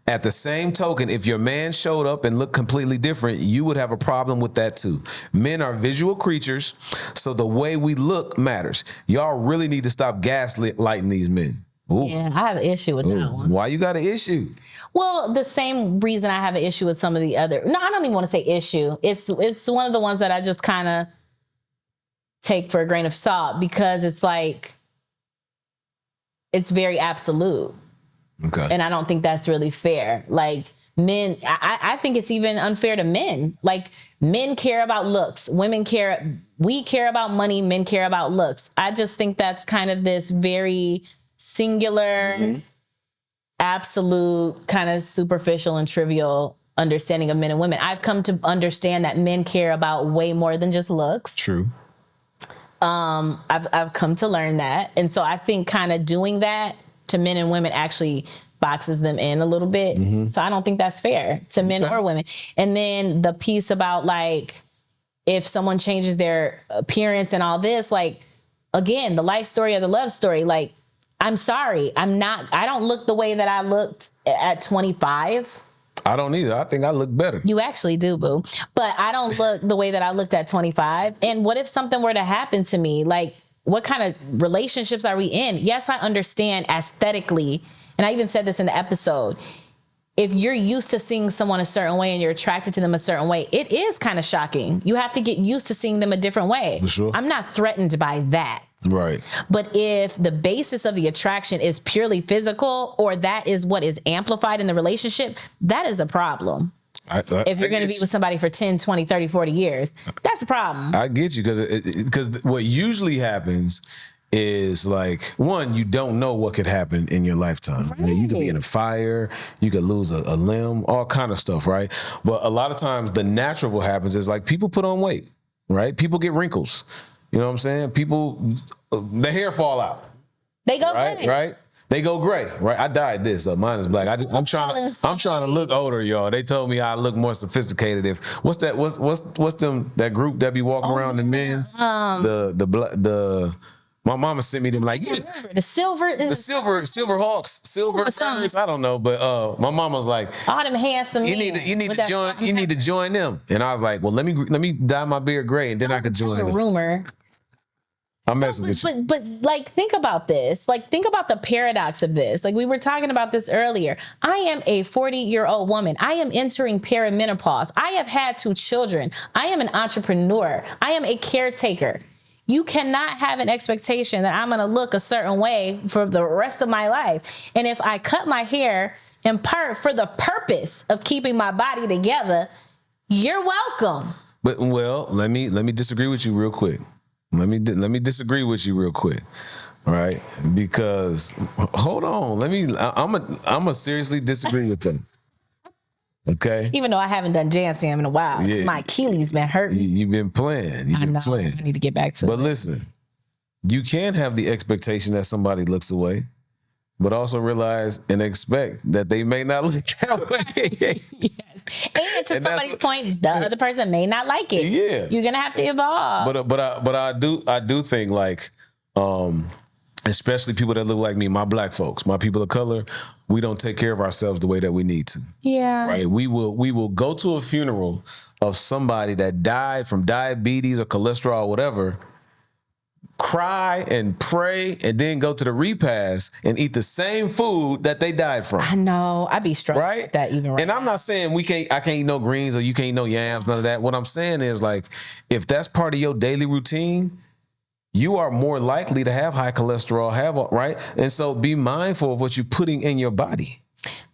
Speaker 3: At the same token, if your man showed up and looked completely different, you would have a problem with that too. Men are visual creatures, so the way we look matters. Y'all really need to stop gaslighting these men. Ooh.
Speaker 1: Yeah, I have an issue with that one.
Speaker 3: Why you got an issue?
Speaker 1: Well, the same reason I have an issue with some of the other. No, I don't even want to say issue. It's one of the ones that I just kind of take for a grain of salt, because it's like, it's very absolute.
Speaker 3: Okay.
Speaker 1: And I don't think that's really fair. Like men, I think it's even unfair to men. Like men care about looks, we care about money, men care about looks. I just think that's kind of this very singular, absolute, kind of superficial and trivial understanding of men and women. I've come to understand that men care about way more than just looks.
Speaker 3: True.
Speaker 1: I've come to learn that. And so I think kind of doing that to men and women actually boxes them in a little bit. So I don't think that's fair to men or women. And then the piece about like, if someone changes their appearance and all this, like, again, the life story or the love story, like, I'm sorry, I don't look the way that I looked at 25.
Speaker 3: I don't either. I think I look better. You
Speaker 1: actually do, boo. But I don't look the way that I looked at 25. And what if something were to happen to me? Like, what kind of relationships are we in? Yes, I understand aesthetically. And I even said this in the episode. If you're used to seeing someone a certain way and you're attracted to them a certain way, it is kind of shocking. You have to get used to seeing them a different way.
Speaker 3: For sure.
Speaker 1: I'm not threatened by that.
Speaker 3: Right.
Speaker 1: But if the basis of the attraction is purely physical, or that is what is amplified in the relationship, that is a problem. If you're going to be with somebody for 10, 20, 30, 40 years, that's a problem.
Speaker 3: I get you, because what usually happens is, like, one, you don't know what could happen in your lifetime.
Speaker 1: Right.
Speaker 3: I mean, you could be in a fire, you could lose a limb, all kind of stuff, right? But a lot of times the natural what happens is, like, people put on weight, right? People get wrinkles. You know what I'm saying? People, the hair fall out.
Speaker 1: They go
Speaker 3: right,
Speaker 1: gray.
Speaker 3: right? They go gray, right? I dyed this. Mine is black. I'm trying to look older, y'all. They told me I look more sophisticated. What's them that group that be walking around in men? My mama sent me them like
Speaker 1: the silver
Speaker 3: hawks, silver birds. I don't know, but my mama was like,
Speaker 1: all them handsome.
Speaker 3: You need to join them. And I was like, well, let me dye my beard gray, and then I could join them.
Speaker 1: Rumor.
Speaker 3: I'm messing with you.
Speaker 1: But like, think about this. Like, think about the paradox of this. Like, we were talking about this earlier. I am a 40-year-old woman. I am entering perimenopause. I have had 2 children. I am an entrepreneur. I am a caretaker. You cannot have an expectation that I'm going to look a certain way for the rest of my life. And if I cut my hair in part for the purpose of keeping my body together, you're welcome.
Speaker 3: But let me disagree with you real quick. Let me disagree with you real quick. All right? Because hold on. I'm a seriously disagree with them. Okay.
Speaker 1: Even though I haven't done Jam Fam in a while, my Achilles been hurting.
Speaker 3: You've been playing. I
Speaker 1: need to get back to it.
Speaker 3: But listen, you can have the expectation that somebody looks away, but also realize and expect that they may not look that way.
Speaker 1: Yes. And to somebody's point, the other person may not like it.
Speaker 3: Yeah.
Speaker 1: You're gonna have to evolve.
Speaker 3: But I do think, like, especially people that look like me, my black folks, my people of color, we don't take care of ourselves the way that we need to.
Speaker 1: Yeah.
Speaker 3: Right. We will go to a funeral of somebody that died from diabetes or cholesterol or whatever, cry and pray, and then go to the repast and eat the same food that they died from.
Speaker 1: I know. I'd be struggling
Speaker 3: right?
Speaker 1: with that even right
Speaker 3: And I'm not saying I can't eat no greens or you can't eat no yams, none of that. What I'm saying is, like, if that's part of your daily routine, you are more likely to have high cholesterol, right? And so be mindful of what you're putting in your body.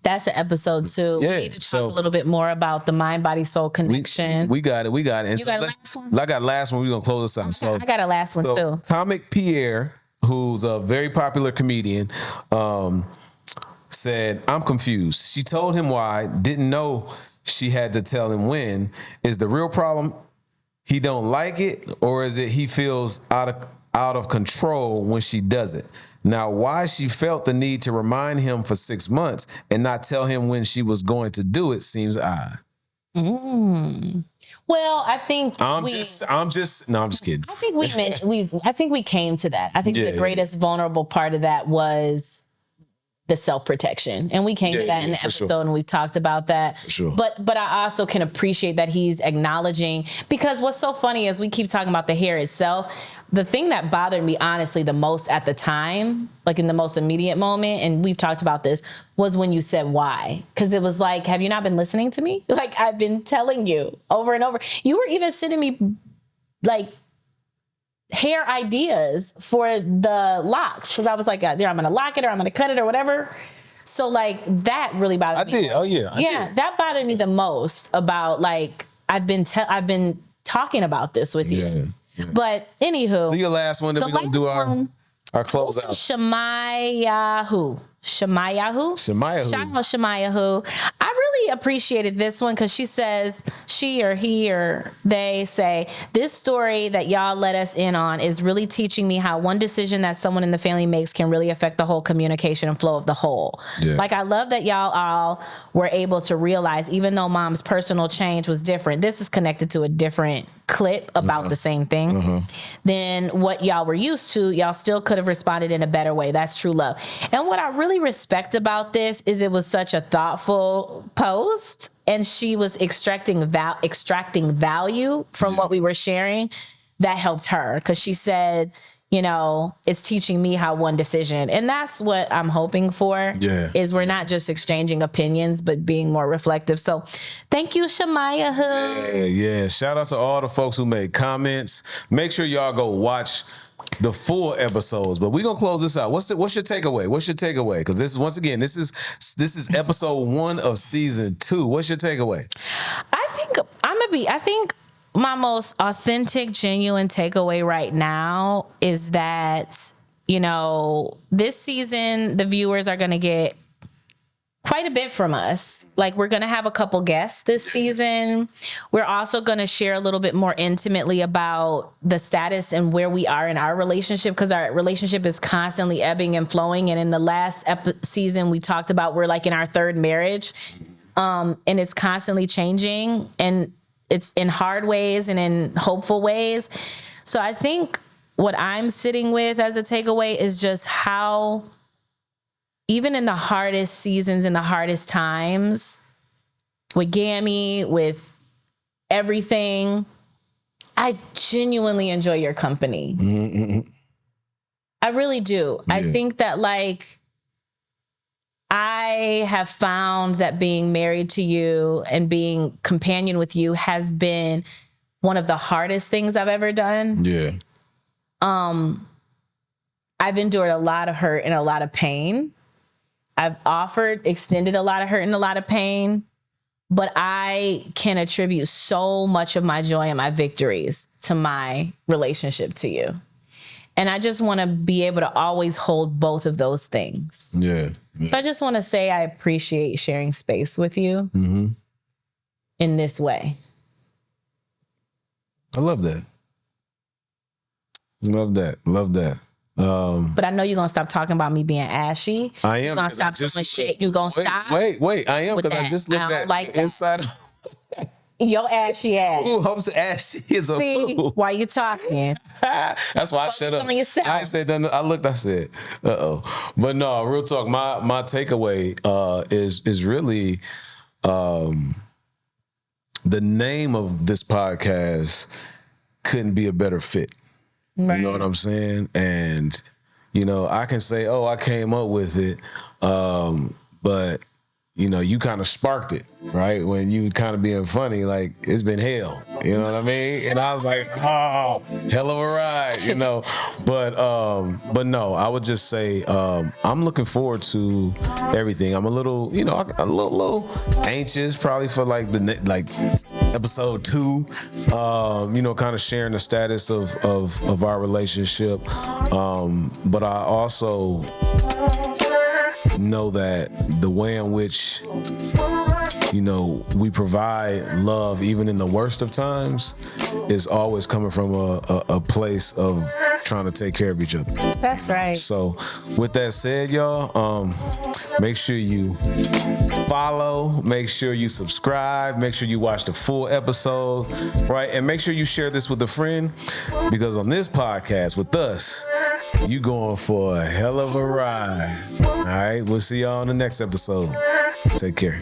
Speaker 1: That's an episode 2.
Speaker 3: Yeah,
Speaker 1: we need to talk a little bit more about the mind, body, soul connection.
Speaker 3: We got it. And
Speaker 1: you got a last one?
Speaker 3: I got a last one. We're going to close this out. So
Speaker 1: I got a last one too.
Speaker 3: Comic Pierre, who's a very popular comedian, said, I'm confused. She told him why, didn't know she had to tell him when. Is the real problem he don't like it, or is it he feels out of control when she does it? Now, why she felt the need to remind him for 6 months and not tell him when she was going to do it seems odd.
Speaker 1: Well, I think
Speaker 3: I'm just kidding.
Speaker 1: I think we came to that. I think the greatest vulnerable part of that was the self-protection. And we came to that in the episode and we've talked about that.
Speaker 3: Sure.
Speaker 1: But I also can appreciate that he's acknowledging, because what's so funny is we keep talking about the hair itself. The thing that bothered me, honestly, the most at the time, like in the most immediate moment, and we've talked about this, was when you said why. Because it was like, have you not been listening to me? Like, I've been telling you over and over. You were even sending me, like, hair ideas for the locks. Because I was like, either I'm going to lock it or I'm going to cut it or whatever. So, like, that really bothered me.
Speaker 3: I did. Oh, yeah. I did.
Speaker 1: That bothered me the most about, like, I've been talking about this with you. Yeah. But anywho,
Speaker 3: do your last one, then we're going to do our close out. Shemayahu. Shout out Shemayahu.
Speaker 1: I really appreciated this one because she says, she or he or they say, this story that y'all let us in on is really teaching me how one decision that someone in the family makes can really affect the whole communication and flow of the whole. Yeah. Like, I love that y'all all were able to realize, even though mom's personal change was different, this is connected to a different clip about the same thing, then what y'all were used to, y'all still could have responded in a better way. That's true love. And what I really respect about this is it was such a thoughtful post, and she was extracting value from what we were sharing that helped her, because she said, you know, it's teaching me how one decision. And that's what I'm hoping for, is we're not just exchanging opinions, but being more reflective. So thank you, Shemaya.
Speaker 3: Yeah. Shout out to all the folks who made comments. Make sure y'all go watch the full episodes. But we're going to close this out. What's your takeaway? What's your takeaway? Because this is, once again, this is episode 1 of season 2. What's your takeaway?
Speaker 1: I think my most authentic, genuine takeaway right now is that, you know, this season, the viewers are going to get quite a bit from us. Like, we're going to have a couple guests this season. We're also going to share a little bit more intimately about the status and where we are in our relationship, because our relationship is constantly ebbing and flowing. And in the last season, we talked about we're like in our third marriage, and it's constantly changing, and it's in hard ways and in hopeful ways. So I think what I'm sitting with as a takeaway is just how, even in the hardest seasons and the hardest times, with Gammy, with everything, I genuinely enjoy your company. Mm-hmm. I really do. Yeah. I think that, like, I have found that being married to you and being companion with you has been one of the hardest things I've ever done.
Speaker 5: Yeah.
Speaker 1: I've endured a lot of hurt and a lot of pain. I've extended a lot of hurt and a lot of pain, but I can attribute so much of my joy and my victories to my relationship to you. And I just want to be able to always hold both of those things.
Speaker 5: Yeah.
Speaker 1: So I just want to say I appreciate sharing space with you in this way.
Speaker 5: I love that. Love that.
Speaker 1: But I know you're going to stop talking about me being ashy.
Speaker 5: I am.
Speaker 1: You're going to stop doing shit. You're going to stop.
Speaker 5: Wait. I am, because I just looked at
Speaker 1: like
Speaker 5: inside.
Speaker 1: Your ashy ass.
Speaker 5: Ooh, I'm so ashy is a fool.
Speaker 1: Why you talking?
Speaker 5: That's why I shut up.
Speaker 1: On yourself.
Speaker 5: I ain't said nothing. I said, But no, real talk. My takeaway is really the name of this podcast couldn't be a better fit. Right. You know what I'm saying? And, I can say, I came up with it. But, you kind of sparked it, right? When you kind of being funny, like, it's been hell. You know what I mean? And I was like, hell of a ride, But no, I would just say I'm looking forward to everything. I'm a little, a little anxious, probably for like episode 2. Kind of sharing the status of our relationship. But I also know that the way in which we provide love even in the worst of times is always coming from a place of trying to take care of each other.
Speaker 1: That's right.
Speaker 5: So with that said, y'all, make sure you follow, make sure you subscribe, make sure you watch the full episode, right? And make sure you share this with a friend, because on this podcast with us, you going for a hell of a ride. All right, we'll see y'all on the next episode. Take care.